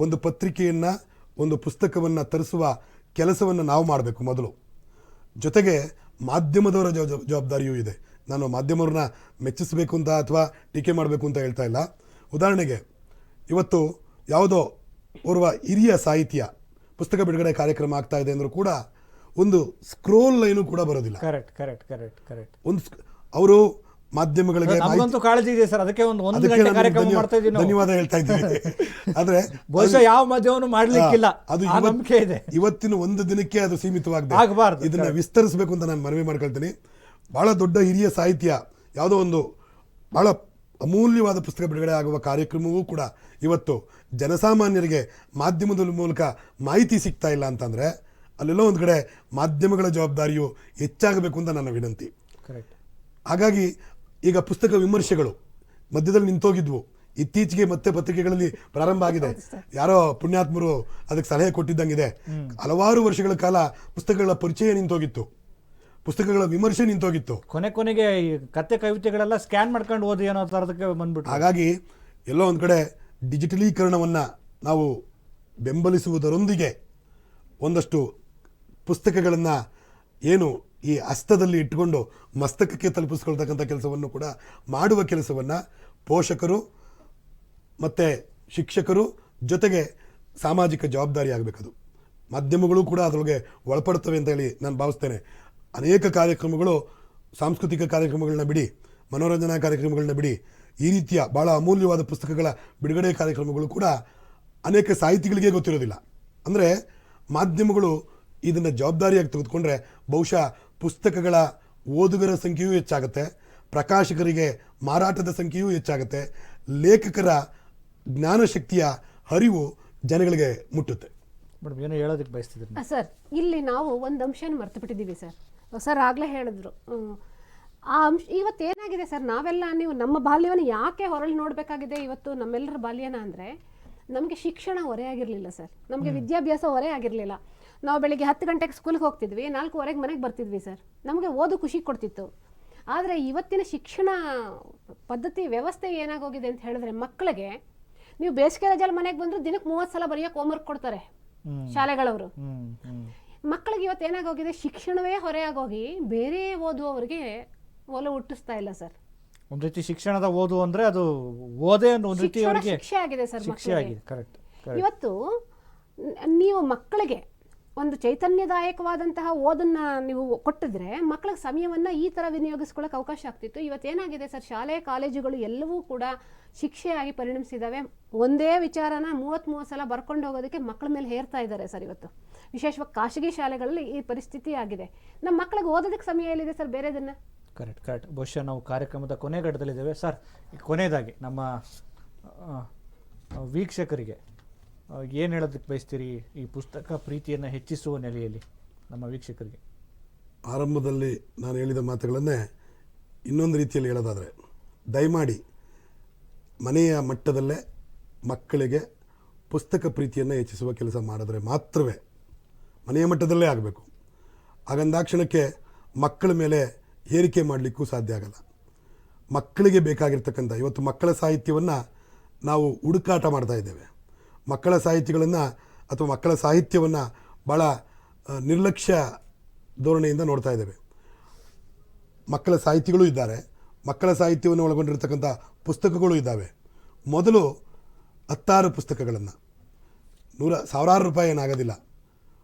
S3: ಒಂದು ಪತ್ರಿಕೆಯನ್ನು, ಒಂದು ಪುಸ್ತಕವನ್ನು ತರಿಸುವ ಕೆಲಸವನ್ನು ನಾವು ಮಾಡಬೇಕು ಮೊದಲು. ಜೊತೆಗೆ ಮಾಧ್ಯಮದವರ ಜವಾಬ್ದಾರಿಯೂ ಇದೆ. ನಾನು ಮಾಧ್ಯಮವ್ರನ್ನ ಮೆಚ್ಚಿಸಬೇಕು ಅಂತ ಅಥವಾ ಟೀಕೆ ಮಾಡಬೇಕು ಅಂತ ಹೇಳ್ತಾ ಇಲ್ಲ. ಉದಾಹರಣೆಗೆ ಇವತ್ತು ಯಾವುದೋ ಓರ್ವ ಹಿರಿಯ ಸಾಹಿತ್ಯ ಪುಸ್ತಕ ಬಿಡುಗಡೆ ಕಾರ್ಯಕ್ರಮ ಆಗ್ತಾ ಇದೆ ಅಂದರೂ ಕೂಡ ಒಂದು ಸ್ಕ್ರೋಲ್ ಲೈನು ಕೂಡ ಬರೋದಿಲ್ಲ.
S1: ಕರೆಕ್ಟ್.
S3: ಒಂದು ಅವರು ಮಾಧ್ಯಮಗಳಿಗೆ
S1: ನಮಗಂತೂ ಕಾಳಜಿ ಇದೆ ಸರ್, ಅದಕ್ಕೆ ಒಂದು ಗಂಟೆ ಕಾರ್ಯಕ್ರಮ ಮಾಡ್ತಾ ಇದ್ದೀವಿ.
S3: ಧನ್ಯವಾದ ಹೇಳ್ತಾ ಇದ್ದೀವಿ. ಆದ್ರೆ
S1: ಬಹುಶಃ ಯಾವ ಮಾಧ್ಯಮವನ್ನು ಮಾಡ್ಲಿಕ್ಕಿಲ್ಲ,
S3: ಅದು
S1: ನಂಬಿಕೆ ಇದೆ.
S3: ಇವತ್ತಿನ ಒಂದು ದಿನಕ್ಕೆ ಅದು ಸೀಮಿತವಾಗದೆ
S1: ಆಗಬಾರ್ದು.
S3: ಇದನ್ನ ವಿಸ್ತರಿಸಬೇಕು ಅಂತ ನಾನು ಮನವಿ ಮಾಡ್ಕೊಳ್ತೀನಿ. ಬಹಳ ದೊಡ್ಡ ಹಿರಿಯ ಸಾಹಿತ್ಯ ಯಾವುದೋ ಒಂದು ಬಹಳ ಅಮೂಲ್ಯವಾದ ಪುಸ್ತಕ ಬಿಡುಗಡೆ ಆಗುವ ಕಾರ್ಯಕ್ರಮವೂ ಕೂಡ ಇವತ್ತು ಜನಸಾಮಾನ್ಯರಿಗೆ ಮಾಧ್ಯಮದ ಮೂಲಕ ಮಾಹಿತಿ ಸಿಗ್ತಾ ಇಲ್ಲ ಅಂತಂದ್ರೆ ಅಲ್ಲೆಲ್ಲೋ ಒಂದು ಕಡೆ ಮಾಧ್ಯಮಗಳ ಜವಾಬ್ದಾರಿಯು ಹೆಚ್ಚಾಗಬೇಕು ಅಂತ ನನ್ನ ವಿನಂತಿ. ಹಾಗಾಗಿ ಈಗ ಪುಸ್ತಕ ವಿಮರ್ಶೆಗಳು ಮಧ್ಯದಲ್ಲಿ ನಿಂತೋಗಿದ್ವು, ಇತ್ತೀಚೆಗೆ ಮತ್ತೆ ಪತ್ರಿಕೆಗಳಲ್ಲಿ ಪ್ರಾರಂಭ ಆಗಿದೆ. ಯಾರೋ ಪುಣ್ಯಾತ್ಮರು ಅದಕ್ಕೆ ಸಲಹೆ ಕೊಟ್ಟಿದ್ದಂಗಿದೆ. ಹಲವಾರು ವರ್ಷಗಳ ಕಾಲ ಪುಸ್ತಕಗಳ ಪರಿಚಯ ನಿಂತೋಗಿತ್ತು, ಪುಸ್ತಕಗಳ ವಿಮರ್ಶೆ ನಿಂತೋಗಿತ್ತು.
S1: ಕೊನೆಗೆ ಈ ಕತೆ ಕವಿತೆಗಳೆಲ್ಲ ಸ್ಕ್ಯಾನ್ ಮಾಡ್ಕೊಂಡು ಓದಿ ಅನ್ನೋ ಥರದಕ್ಕೆ ಬಂದ್ಬಿಟ್ಟು.
S3: ಹಾಗಾಗಿ ಎಲ್ಲೋ ಒಂದು ಕಡೆ ಡಿಜಿಟಲೀಕರಣವನ್ನು ನಾವು ಬೆಂಬಲಿಸುವುದರೊಂದಿಗೆ ಒಂದಷ್ಟು ಪುಸ್ತಕಗಳನ್ನು ಏನು ಈ ಹಸ್ತದಲ್ಲಿ ಇಟ್ಟುಕೊಂಡು ಮಸ್ತಕಕ್ಕೆ ತಲುಪಿಸ್ಕೊಳ್ತಕ್ಕಂಥ ಕೆಲಸವನ್ನು ಕೂಡ ಮಾಡುವ ಕೆಲಸವನ್ನು ಪೋಷಕರು ಮತ್ತು ಶಿಕ್ಷಕರು ಜೊತೆಗೆ ಸಾಮಾಜಿಕ ಜವಾಬ್ದಾರಿ ಆಗಬೇಕದು. ಮಾಧ್ಯಮಗಳು ಕೂಡ ಅದರೊಳಗೆ ಒಳಪಡ್ತವೆ ಅಂತ ಹೇಳಿ ನಾನು ಭಾವಿಸ್ತೇನೆ. ಅನೇಕ ಕಾರ್ಯಕ್ರಮಗಳು, ಸಾಂಸ್ಕೃತಿಕ ಕಾರ್ಯಕ್ರಮಗಳನ್ನ ಬಿಡಿ, ಮನೋರಂಜನಾ ಕಾರ್ಯಕ್ರಮಗಳನ್ನ ಬಿಡಿ, ಈ ರೀತಿಯ ಭಾಳ ಅಮೂಲ್ಯವಾದ ಪುಸ್ತಕಗಳ ಬಿಡುಗಡೆ ಕಾರ್ಯಕ್ರಮಗಳು ಕೂಡ ಅನೇಕ ಸಾಹಿತಿಗಳಿಗೆ ಗೊತ್ತಿರೋದಿಲ್ಲ. ಅಂದರೆ ಮಾಧ್ಯಮಗಳು ಇದನ್ನು ಜವಾಬ್ದಾರಿಯಾಗಿ ತೆಗೆದುಕೊಂಡ್ರೆ ಬಹುಶಃ ಪುಸ್ತಕಗಳ ಓದುಗರ ಸಂಖ್ಯೆಯೂ ಹೆಚ್ಚಾಗುತ್ತೆ, ಪ್ರಕಾಶಕರಿಗೆ ಮಾರಾಟದ ಸಂಖ್ಯೆಯೂ ಹೆಚ್ಚಾಗುತ್ತೆ, ಲೇಖಕರ ಜ್ಞಾನಶಕ್ತಿಯ ಹರಿವು ಜನಗಳಿಗೆ ಮುಟ್ಟುತ್ತೆ.
S1: ಮೇಡಮ್ ಏನೋ ಹೇಳೋದಕ್ಕೆ ಬಯಸ್ತಿದ್ದೀನಿ
S2: ಸರ್. ಇಲ್ಲಿ ನಾವು ಒಂದು ಅಂಶನ ಮರ್ತು ಬಿಟ್ಟಿದ್ದೀವಿ ಸರ್ ಆಗಲೇ ಹೇಳಿದ್ರು. ಆ ಅಂಶ ಇವತ್ತೇನಾಗಿದೆ ಸರ್, ನಾವೆಲ್ಲ ನೀವು ನಮ್ಮ ಬಾಲ್ಯವನ್ನು ಯಾಕೆ ಹೊರಳಿ ನೋಡಬೇಕಾಗಿದೆ ಇವತ್ತು ನಮ್ಮೆಲ್ಲರ ಬಾಲ್ಯನ ಅಂದರೆ ನಮಗೆ ಶಿಕ್ಷಣ ಹೊರೆ ಆಗಿರಲಿಲ್ಲ ಸರ್, ನಮಗೆ ವಿದ್ಯಾಭ್ಯಾಸ ಹೊರೆ ಆಗಿರಲಿಲ್ಲ. ನಾವು ಬೆಳಿಗ್ಗೆ 10 ಗಂಟೆಗೆ ಸ್ಕೂಲ್ಗೆ ಹೋಗ್ತಿದ್ವಿ, 4:15 ಮನೆಗೆ ಬರ್ತಿದ್ವಿ ಸರ್. ನಮಗೆ ಓದು ಖುಷಿ ಕೊಡ್ತಿತ್ತು. ಆದರೆ ಇವತ್ತಿನ ಶಿಕ್ಷಣ ಪದ್ಧತಿ ವ್ಯವಸ್ಥೆ ಏನಾಗೋಗಿದೆ ಅಂತ ಹೇಳಿದ್ರೆ, ಮಕ್ಕಳಿಗೆ ನೀವು ಬೇಸಿಗೆ ರಜೆಯಲ್ಲಿ ಮನೆಗೆ ಬಂದರೂ ದಿನಕ್ಕೆ 30 ಸಲ ಬರೆಯೋಕೆ ಹೋಮ್ವರ್ಕ್ ಕೊಡ್ತಾರೆ ಶಾಲೆಗಳವರು. ಮಕ್ಕಳಿಗೆ ಇವತ್ತು ಏನಾಗೋಗಿದೆ, ಶಿಕ್ಷಣವೇ ಹೊರೆ ಆಗೋಗಿ ಬೇರೆ ಓದುವವರಿಗೆ ಒಲವು ಹುಟ್ಟಿಸ್ತಾ ಇಲ್ಲ ಸರ್.
S1: ಒಂದು ರೀತಿ ಶಿಕ್ಷಣದ ಓದು ಅಂದ್ರೆ ಅದು ಓದೇ ಒಂದು ರೀತಿ ಅವರಿಗೆ
S2: ಶಿಕ್ಷೆ ಆಗಿದೆ ಸರ್.
S1: ಶಿಕ್ಷೆ ಆಗಿದೆ. ಕರೆಕ್ಟ್.
S2: ಇವತ್ತು ನೀವು ಮಕ್ಕಳಿಗೆ ಒಂದು ಚೈತನ್ಯದಾಯಕವಾದಂತಹ ಓದನ್ನ ನೀವು ಕೊಟ್ಟಿದ್ರೆ ಮಕ್ಕಳಿಗೆ ಸಮಯವನ್ನು ಈ ಥರ ವಿನಿಯೋಗಿಸ್ಕೊಳ್ಳೋಕೆ ಅವಕಾಶ ಆಗ್ತಿತ್ತು. ಇವತ್ತೇನಾಗಿದೆ ಸರ್, ಶಾಲೆ ಕಾಲೇಜುಗಳು ಎಲ್ಲವೂ ಕೂಡ ಶಿಕ್ಷೆಯಾಗಿ ಪರಿಣಮಿಸಿದ್ದಾವೆ. ಒಂದೇ ವಿಚಾರನ 30 ಸಲ ಬರ್ಕೊಂಡು ಹೋಗೋದಕ್ಕೆ ಮಕ್ಕಳ ಮೇಲೆ ಹೇರ್ತಾ ಇದ್ದಾರೆ ಸರ್. ಇವತ್ತು ವಿಶೇಷವಾಗಿ ಖಾಸಗಿ ಶಾಲೆಗಳಲ್ಲಿ ಈ ಪರಿಸ್ಥಿತಿ ಆಗಿದೆ. ನಮ್ಮ ಮಕ್ಕಳಿಗೆ ಓದೋದಕ್ಕೆ ಸಮಯ ಎಲ್ಲಿದೆ ಸರ್ ಬೇರೆದನ್ನು?
S1: ಕರೆಕ್ಟ್. ಬಹುಶಃ ನಾವು ಕಾರ್ಯಕ್ರಮದ ಕೊನೆ ಘಟ್ಟದಲ್ಲಿದ್ದೇವೆ ಸರ್. ಕೊನೆಯದಾಗಿ ನಮ್ಮ ವೀಕ್ಷಕರಿಗೆ ಏನು ಹೇಳೋದಕ್ಕೆ ಬಯಸ್ತೀರಿ ಈ ಪುಸ್ತಕ ಪ್ರೀತಿಯನ್ನು ಹೆಚ್ಚಿಸುವ ನೆಲೆಯಲ್ಲಿ ನಮ್ಮ ವೀಕ್ಷಕರಿಗೆ?
S3: ಆರಂಭದಲ್ಲಿ ನಾನು ಹೇಳಿದ ಮಾತುಗಳನ್ನೇ ಇನ್ನೊಂದು ರೀತಿಯಲ್ಲಿ ಹೇಳೋದಾದರೆ, ದಯಮಾಡಿ ಮನೆಯ ಮಟ್ಟದಲ್ಲೇ ಮಕ್ಕಳಿಗೆ ಪುಸ್ತಕ ಪ್ರೀತಿಯನ್ನು ಹೆಚ್ಚಿಸುವ ಕೆಲಸ ಮಾಡಿದ್ರೆ ಮಾತ್ರವೇ, ಮನೆಯ ಮಟ್ಟದಲ್ಲೇ ಆಗಬೇಕು. ಹಾಗಂದಾಕ್ಷಣಕ್ಕೆ ಮಕ್ಕಳ ಮೇಲೆ ಹೇರಿಕೆ ಮಾಡಲಿಕ್ಕೂ ಸಾಧ್ಯ ಆಗಲ್ಲ. ಮಕ್ಕಳಿಗೆ ಬೇಕಾಗಿರ್ತಕ್ಕಂಥ ಇವತ್ತು ಮಕ್ಕಳ ಸಾಹಿತ್ಯವನ್ನು ನಾವು ಹುಡುಕಾಟ ಮಾಡ್ತಾ ಇದ್ದೇವೆ. ಮಕ್ಕಳ ಸಾಹಿತ್ಯಗಳನ್ನು ಅಥವಾ ಮಕ್ಕಳ ಸಾಹಿತ್ಯವನ್ನು ಭಾಳ ನಿರ್ಲಕ್ಷ್ಯ ಧೋರಣೆಯಿಂದ ನೋಡ್ತಾ ಇದ್ದೇವೆ. ಮಕ್ಕಳ ಸಾಹಿತಿಗಳು ಇದ್ದಾರೆ, ಮಕ್ಕಳ ಸಾಹಿತ್ಯವನ್ನು ಒಳಗೊಂಡಿರ್ತಕ್ಕಂಥ ಪುಸ್ತಕಗಳು ಇದ್ದಾವೆ. ಮೊದಲು 10 ಪುಸ್ತಕಗಳನ್ನು ಸಾವಿರಾರು ರೂಪಾಯಿ ಏನಾಗೋದಿಲ್ಲ,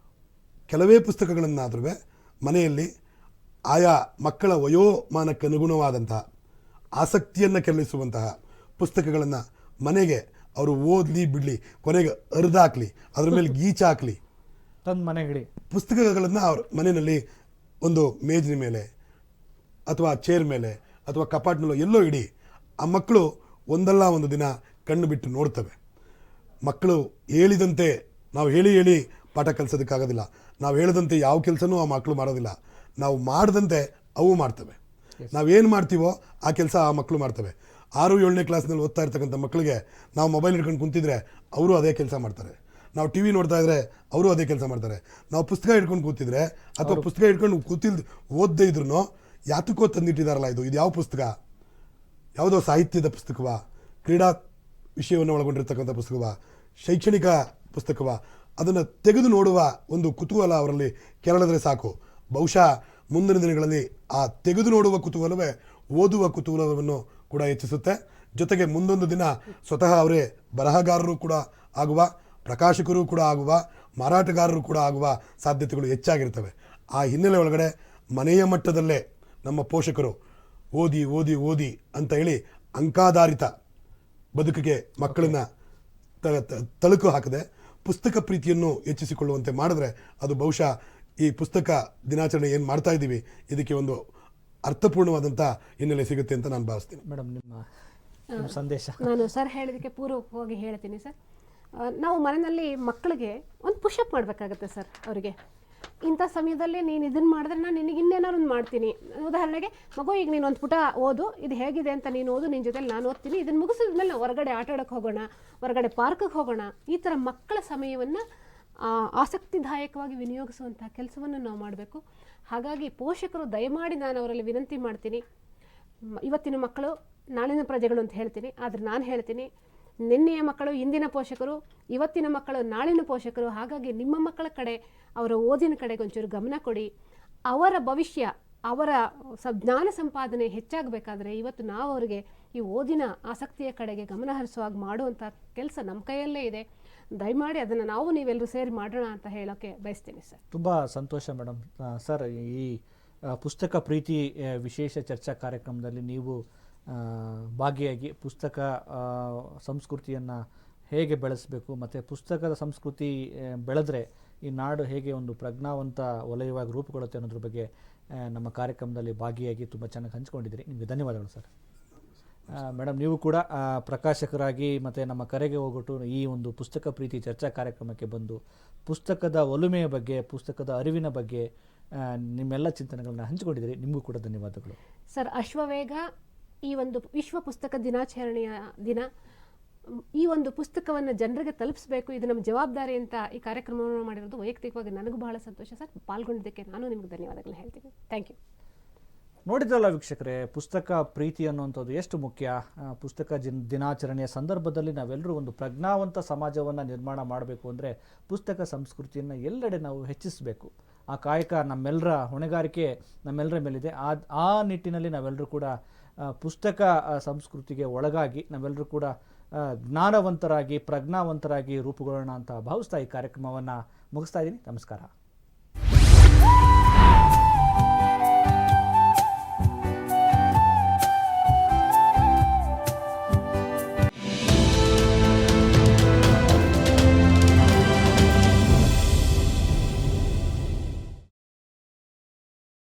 S3: ಕೆಲವೇ ಪುಸ್ತಕಗಳನ್ನಾದರೂ ಮನೆಯಲ್ಲಿ ಆಯಾ ಮಕ್ಕಳ ವಯೋಮಾನಕ್ಕೆ ಅನುಗುಣವಾದಂತಹ ಆಸಕ್ತಿಯನ್ನು ಕೆರಳಿಸುವಂತಹ ಪುಸ್ತಕಗಳನ್ನು ಮನೆಗೆ ಅವರು ಓದಲಿ ಬಿಡಲಿ, ಕೊನೆಗೆ ಹರಿದಾಕಲಿ, ಅದ್ರ ಮೇಲೆ ಗೀಚ ಹಾಕಲಿ,
S1: ತಂದು ಮನೆಗಿಡಿ
S3: ಪುಸ್ತಕಗಳನ್ನು ಅವ್ರ ಮನೆಯಲ್ಲಿ ಒಂದು ಮೇಜಿನ ಮೇಲೆ ಅಥವಾ ಚೇರ್ ಮೇಲೆ ಅಥವಾ ಕಪಾಟಿನಲ್ಲೋ ಎಲ್ಲೋ ಇಡಿ. ಆ ಮಕ್ಕಳು ಒಂದಲ್ಲ ಒಂದು ದಿನ ಕಣ್ಣು ಬಿಟ್ಟು ನೋಡ್ತವೆ. ಮಕ್ಕಳು ಹೇಳಿದಂತೆ ನಾವು ಹೇಳಿ ಪಾಠ ಕಲಿಸೋದಕ್ಕಾಗೋದಿಲ್ಲ. ನಾವು ಹೇಳಿದಂತೆ ಯಾವ ಕೆಲಸನೂ ಆ ಮಕ್ಕಳು ಮಾಡೋದಿಲ್ಲ. ನಾವು ಮಾಡಿದಂತೆ ಅವು ಮಾಡ್ತವೆ. ನಾವೇನು ಮಾಡ್ತೀವೋ ಆ ಕೆಲಸ ಆ ಮಕ್ಕಳು ಮಾಡ್ತವೆ. 6, 7ನೇ ಕ್ಲಾಸ್ನಲ್ಲಿ ಓದ್ತಾ ಇರ್ತಕ್ಕಂಥ ಮಕ್ಕಳಿಗೆ ನಾವು ಮೊಬೈಲ್ ಹಿಡ್ಕೊಂಡು ಕುಂತಿದ್ರೆ ಅವರು ಅದೇ ಕೆಲಸ ಮಾಡ್ತಾರೆ. ನಾವು ಟಿ ವಿ ನೋಡ್ತಾ ಇದ್ರೆ ಅವರು ಅದೇ ಕೆಲಸ ಮಾಡ್ತಾರೆ. ನಾವು ಪುಸ್ತಕ ಹಿಡ್ಕೊಂಡು ಕೂತಿದ್ರೆ ಅಥವಾ ಪುಸ್ತಕ ಹಿಡ್ಕೊಂಡು ಓದದೇ ಇದ್ರೂ ಯಾತಕ್ಕೋ ತಂದಿಟ್ಟಿದ್ದಾರಲ್ಲ, ಇದು ಯಾವ ಪುಸ್ತಕ, ಯಾವುದೋ ಸಾಹಿತ್ಯದ ಪುಸ್ತಕವಾ, ಕ್ರೀಡಾ ವಿಷಯವನ್ನು ಒಳಗೊಂಡಿರ್ತಕ್ಕಂಥ ಪುಸ್ತಕವಾ, ಶೈಕ್ಷಣಿಕ ಪುಸ್ತಕವ, ಅದನ್ನು ತೆಗೆದು ನೋಡುವ ಒಂದು ಕುತೂಹಲ ಅವರಲ್ಲಿ ಕೆರಳಿದ್ರೆ ಸಾಕು. ಬಹುಶಃ ಮುಂದಿನ ದಿನಗಳಲ್ಲಿ ಆ ತೆಗೆದು ನೋಡುವ ಕುತೂಹಲವೇ ಓದುವ ಕುತೂಹಲವನ್ನು ಕೂಡ ಹೆಚ್ಚಿಸುತ್ತೆ. ಜೊತೆಗೆ ಮುಂದೊಂದು ದಿನ ಸ್ವತಃ ಅವರೇ ಬರಹಗಾರರು ಕೂಡ ಆಗುವ, ಪ್ರಕಾಶಕರು ಕೂಡ ಆಗುವ, ಮಾರಾಟಗಾರರು ಕೂಡ ಆಗುವ ಸಾಧ್ಯತೆಗಳು ಹೆಚ್ಚಾಗಿರ್ತವೆ. ಆ ಹಿನ್ನೆಲೆ ಒಳಗಡೆ ಮನೆಯ ಮಟ್ಟದಲ್ಲೇ ನಮ್ಮ ಪೋಷಕರು ಓದಿ ಓದಿ ಓದಿ ಅಂತ ಹೇಳಿ ಅಂಕಾಧಾರಿತ ಬದುಕಿಗೆ ಮಕ್ಕಳನ್ನ ತಳುಕು ಹಾಕದೆ ಪುಸ್ತಕ ಪ್ರೀತಿಯನ್ನು ಹೆಚ್ಚಿಸಿಕೊಳ್ಳುವಂತೆ ಮಾಡಿದ್ರೆ ಅದು ಬಹುಶಃ ಈ ಪುಸ್ತಕ ದಿನಾಚರಣೆ ಏನು ಮಾಡ್ತಾ ಇದ್ದೀವಿ ಇದಕ್ಕೆ ಒಂದು ಅರ್ಥಪೂರ್ಣವಾದಂಥ ಹಿನ್ನೆಲೆ ಸಿಗುತ್ತೆ ಅಂತ ನಾನು ಭಾವಿಸ್ತೀನಿ.
S1: ಮೇಡಮ್, ನಿಮ್ಮ ಸಂದೇಶ.
S2: ನಾನು ಸರ್ ಹೇಳಿದಕ್ಕೆ ಪೂರ್ವಕವಾಗಿ ಹೇಳ್ತೀನಿ ಸರ್. ನಾವು ಮನೆಯಲ್ಲಿ ಮಕ್ಕಳಿಗೆ ಒಂದು ಪುಷಪ್ ಮಾಡಬೇಕಾಗತ್ತೆ ಸರ್. ಅವರಿಗೆ ಇಂಥ ಸಮಯದಲ್ಲಿ ನೀನು ಇದನ್ನು ಮಾಡಿದ್ರೆ ನಾನು ನಿನಗೆ ಇನ್ನೇನಾದ್ರು ಒಂದು ಮಾಡ್ತೀನಿ. ಉದಾಹರಣೆಗೆ, ಮಗು ಈಗ ನೀನು ಒಂದು ಪುಟ ಓದು, ಇದು ಹೇಗಿದೆ ಅಂತ ನೀನು ಓದು, ನಿನ್ನ ಜೊತೆಲಿ ನಾನು ಓದ್ತೀನಿ, ಇದನ್ನು ಮುಗಿಸಿದ್ಮೇಲೆ ನಾವು ಹೊರಗಡೆ ಆಟ ಆಡೋಕ್ಕೆ ಹೋಗೋಣ, ಹೊರಗಡೆ ಪಾರ್ಕಿಗೆ ಹೋಗೋಣ. ಈ ಥರ ಮಕ್ಕಳ ಸಮಯವನ್ನು ಆಸಕ್ತಿದಾಯಕವಾಗಿ ವಿನಿಯೋಗಿಸುವಂಥ ಕೆಲಸವನ್ನು ನಾವು ಮಾಡಬೇಕು. ಹಾಗಾಗಿ ಪೋಷಕರು ದಯಮಾಡಿ ನಾನು ಅವರಲ್ಲಿ ವಿನಂತಿ ಮಾಡ್ತೀನಿ, ಇವತ್ತಿನ ಮಕ್ಕಳು ನಾಳಿನ ಪ್ರಜೆಗಳು ಅಂತ ಹೇಳ್ತೀನಿ, ಆದರೆ ನಾನು ಹೇಳ್ತೀನಿ, ನಿನ್ನೆಯ ಮಕ್ಕಳು ಇಂದಿನ ಪೋಷಕರು, ಇವತ್ತಿನ ಮಕ್ಕಳು ನಾಳಿನ ಪೋಷಕರು. ಹಾಗಾಗಿ ನಿಮ್ಮ ಮಕ್ಕಳ ಕಡೆ, ಅವರ ಓದಿನ ಕಡೆಗೆ ಒಂಚೂರು ಗಮನ ಕೊಡಿ. ಅವರ ಭವಿಷ್ಯ, ಅವರ ಜ್ಞಾನ ಸಂಪಾದನೆ ಹೆಚ್ಚಾಗಬೇಕಾದ್ರೆ ಇವತ್ತು ನಾವು ಅವರಿಗೆ ಈ ಓದಿನ ಆಸಕ್ತಿಯ ಕಡೆಗೆ ಗಮನ ಹರಿಸುವಾಗ ಮಾಡುವಂಥ ಕೆಲಸ ನಮ್ಮ ಕೈಯಲ್ಲೇ ಇದೆ. ದಯಮಾಡಿ ಅದನ್ನು ನಾವು ನೀವೆಲ್ಲರೂ ಸೇರಿ ಮಾಡೋಣ ಅಂತ ಹೇಳೋಕ್ಕೆ ಬಯಸ್ತೀನಿ ಸರ್.
S1: ತುಂಬ ಸಂತೋಷ ಮೇಡಮ್. ಸರ್, ಈ ಪುಸ್ತಕ ಪ್ರೀತಿ ವಿಶೇಷ ಚರ್ಚಾ ಕಾರ್ಯಕ್ರಮದಲ್ಲಿ ನೀವು ಭಾಗಿಯಾಗಿ ಪುಸ್ತಕ ಸಂಸ್ಕೃತಿಯನ್ನು ಹೇಗೆ ಬೆಳೆಸಬೇಕು ಮತ್ತು ಪುಸ್ತಕದ ಸಂಸ್ಕೃತಿ ಬೆಳೆದ್ರೆ ಈ ನಾಡು ಹೇಗೆ ಒಂದು ಪ್ರಜ್ಞಾವಂತ ವಲಯವಾಗಿ ರೂಪುಗೊಳ್ಳುತ್ತೆ ಅನ್ನೋದ್ರ ಬಗ್ಗೆ ನಮ್ಮ ಕಾರ್ಯಕ್ರಮದಲ್ಲಿ ಭಾಗಿಯಾಗಿ ತುಂಬ ಚೆನ್ನಾಗಿ ಹಂಚ್ಕೊಂಡಿದ್ದೀರಿ. ನಿಮಗೆ ಧನ್ಯವಾದಗಳು ಸರ್. ಮೇಡಮ್, ನೀವು ಕೂಡ ಪ್ರಕಾಶಕರಾಗಿ ಮತ್ತು ನಮ್ಮ ಕರೆಗೆ ಹೋಗ್ಬಿಟ್ಟು ಈ ಒಂದು ಪುಸ್ತಕ ಪ್ರೀತಿ ಚರ್ಚಾ ಕಾರ್ಯಕ್ರಮಕ್ಕೆ ಬಂದು ಪುಸ್ತಕದ ಒಲುಮೆಯ ಬಗ್ಗೆ, ಪುಸ್ತಕದ ಅರಿವಿನ ಬಗ್ಗೆ ನಿಮ್ಮೆಲ್ಲ ಚಿಂತನೆಗಳನ್ನ ಹಂಚಿಕೊಂಡಿದ್ದೀರಿ. ನಿಮಗೂ ಕೂಡ ಧನ್ಯವಾದಗಳು
S2: ಸರ್. ಅಶ್ವವೇಗ ಈ ಒಂದು ವಿಶ್ವ ಪುಸ್ತಕ ದಿನಾಚರಣೆಯ ದಿನ ಈ ಒಂದು ಪುಸ್ತಕವನ್ನು ಜನರಿಗೆ ತಲುಪಿಸಬೇಕು, ಇದು ನಮ್ಮ ಜವಾಬ್ದಾರಿ ಅಂತ ಈ ಕಾರ್ಯಕ್ರಮವನ್ನು ಮಾಡಿರೋದು ವೈಯಕ್ತಿಕವಾಗಿ ನನಗೂ ಬಹಳ ಸಂತೋಷ ಸರ್. ಪಾಲ್ಗೊಂಡಿದ್ದಕ್ಕೆ ನಾನು ನಿಮಗೆ ಧನ್ಯವಾದಗಳು ಹೇಳ್ತೀನಿ. Thank you.
S1: ನೋಡಿದ್ರಲ್ಲ ವೀಕ್ಷಕರೇ, ಪುಸ್ತಕ ಪ್ರೀತಿ ಅನ್ನುವಂಥದ್ದು ಎಷ್ಟು ಮುಖ್ಯ. ಪುಸ್ತಕ ದಿನಾಚರಣೆಯ ಸಂದರ್ಭದಲ್ಲಿ ನಾವೆಲ್ಲರೂ ಒಂದು ಪ್ರಜ್ಞಾವಂತ ಸಮಾಜವನ್ನು ನಿರ್ಮಾಣ ಮಾಡಬೇಕು ಅಂದರೆ ಪುಸ್ತಕ ಸಂಸ್ಕೃತಿಯನ್ನು ಎಲ್ಲೆಡೆ ನಾವು ಹೆಚ್ಚಿಸಬೇಕು. ಆ ಕಾಯಕ ನಮ್ಮೆಲ್ಲರ ಹೊಣೆಗಾರಿಕೆ ನಮ್ಮೆಲ್ಲರ ಮೇಲಿದೆ. ಆ ನಿಟ್ಟಿನಲ್ಲಿ ನಾವೆಲ್ಲರೂ ಕೂಡ ಪುಸ್ತಕ ಸಂಸ್ಕೃತಿಗೆ ಒಳಗಾಗಿ ನಾವೆಲ್ಲರೂ ಕೂಡ ಜ್ಞಾನವಂತರಾಗಿ ಪ್ರಜ್ಞಾವಂತರಾಗಿ ರೂಪುಗೊಳ್ಳೋಣ ಅಂತ ಭಾವಿಸ್ತಾ ಈ ಕಾರ್ಯಕ್ರಮವನ್ನು ಮುಗಿಸ್ತಾ ಇದ್ದೀನಿ. ನಮಸ್ಕಾರ.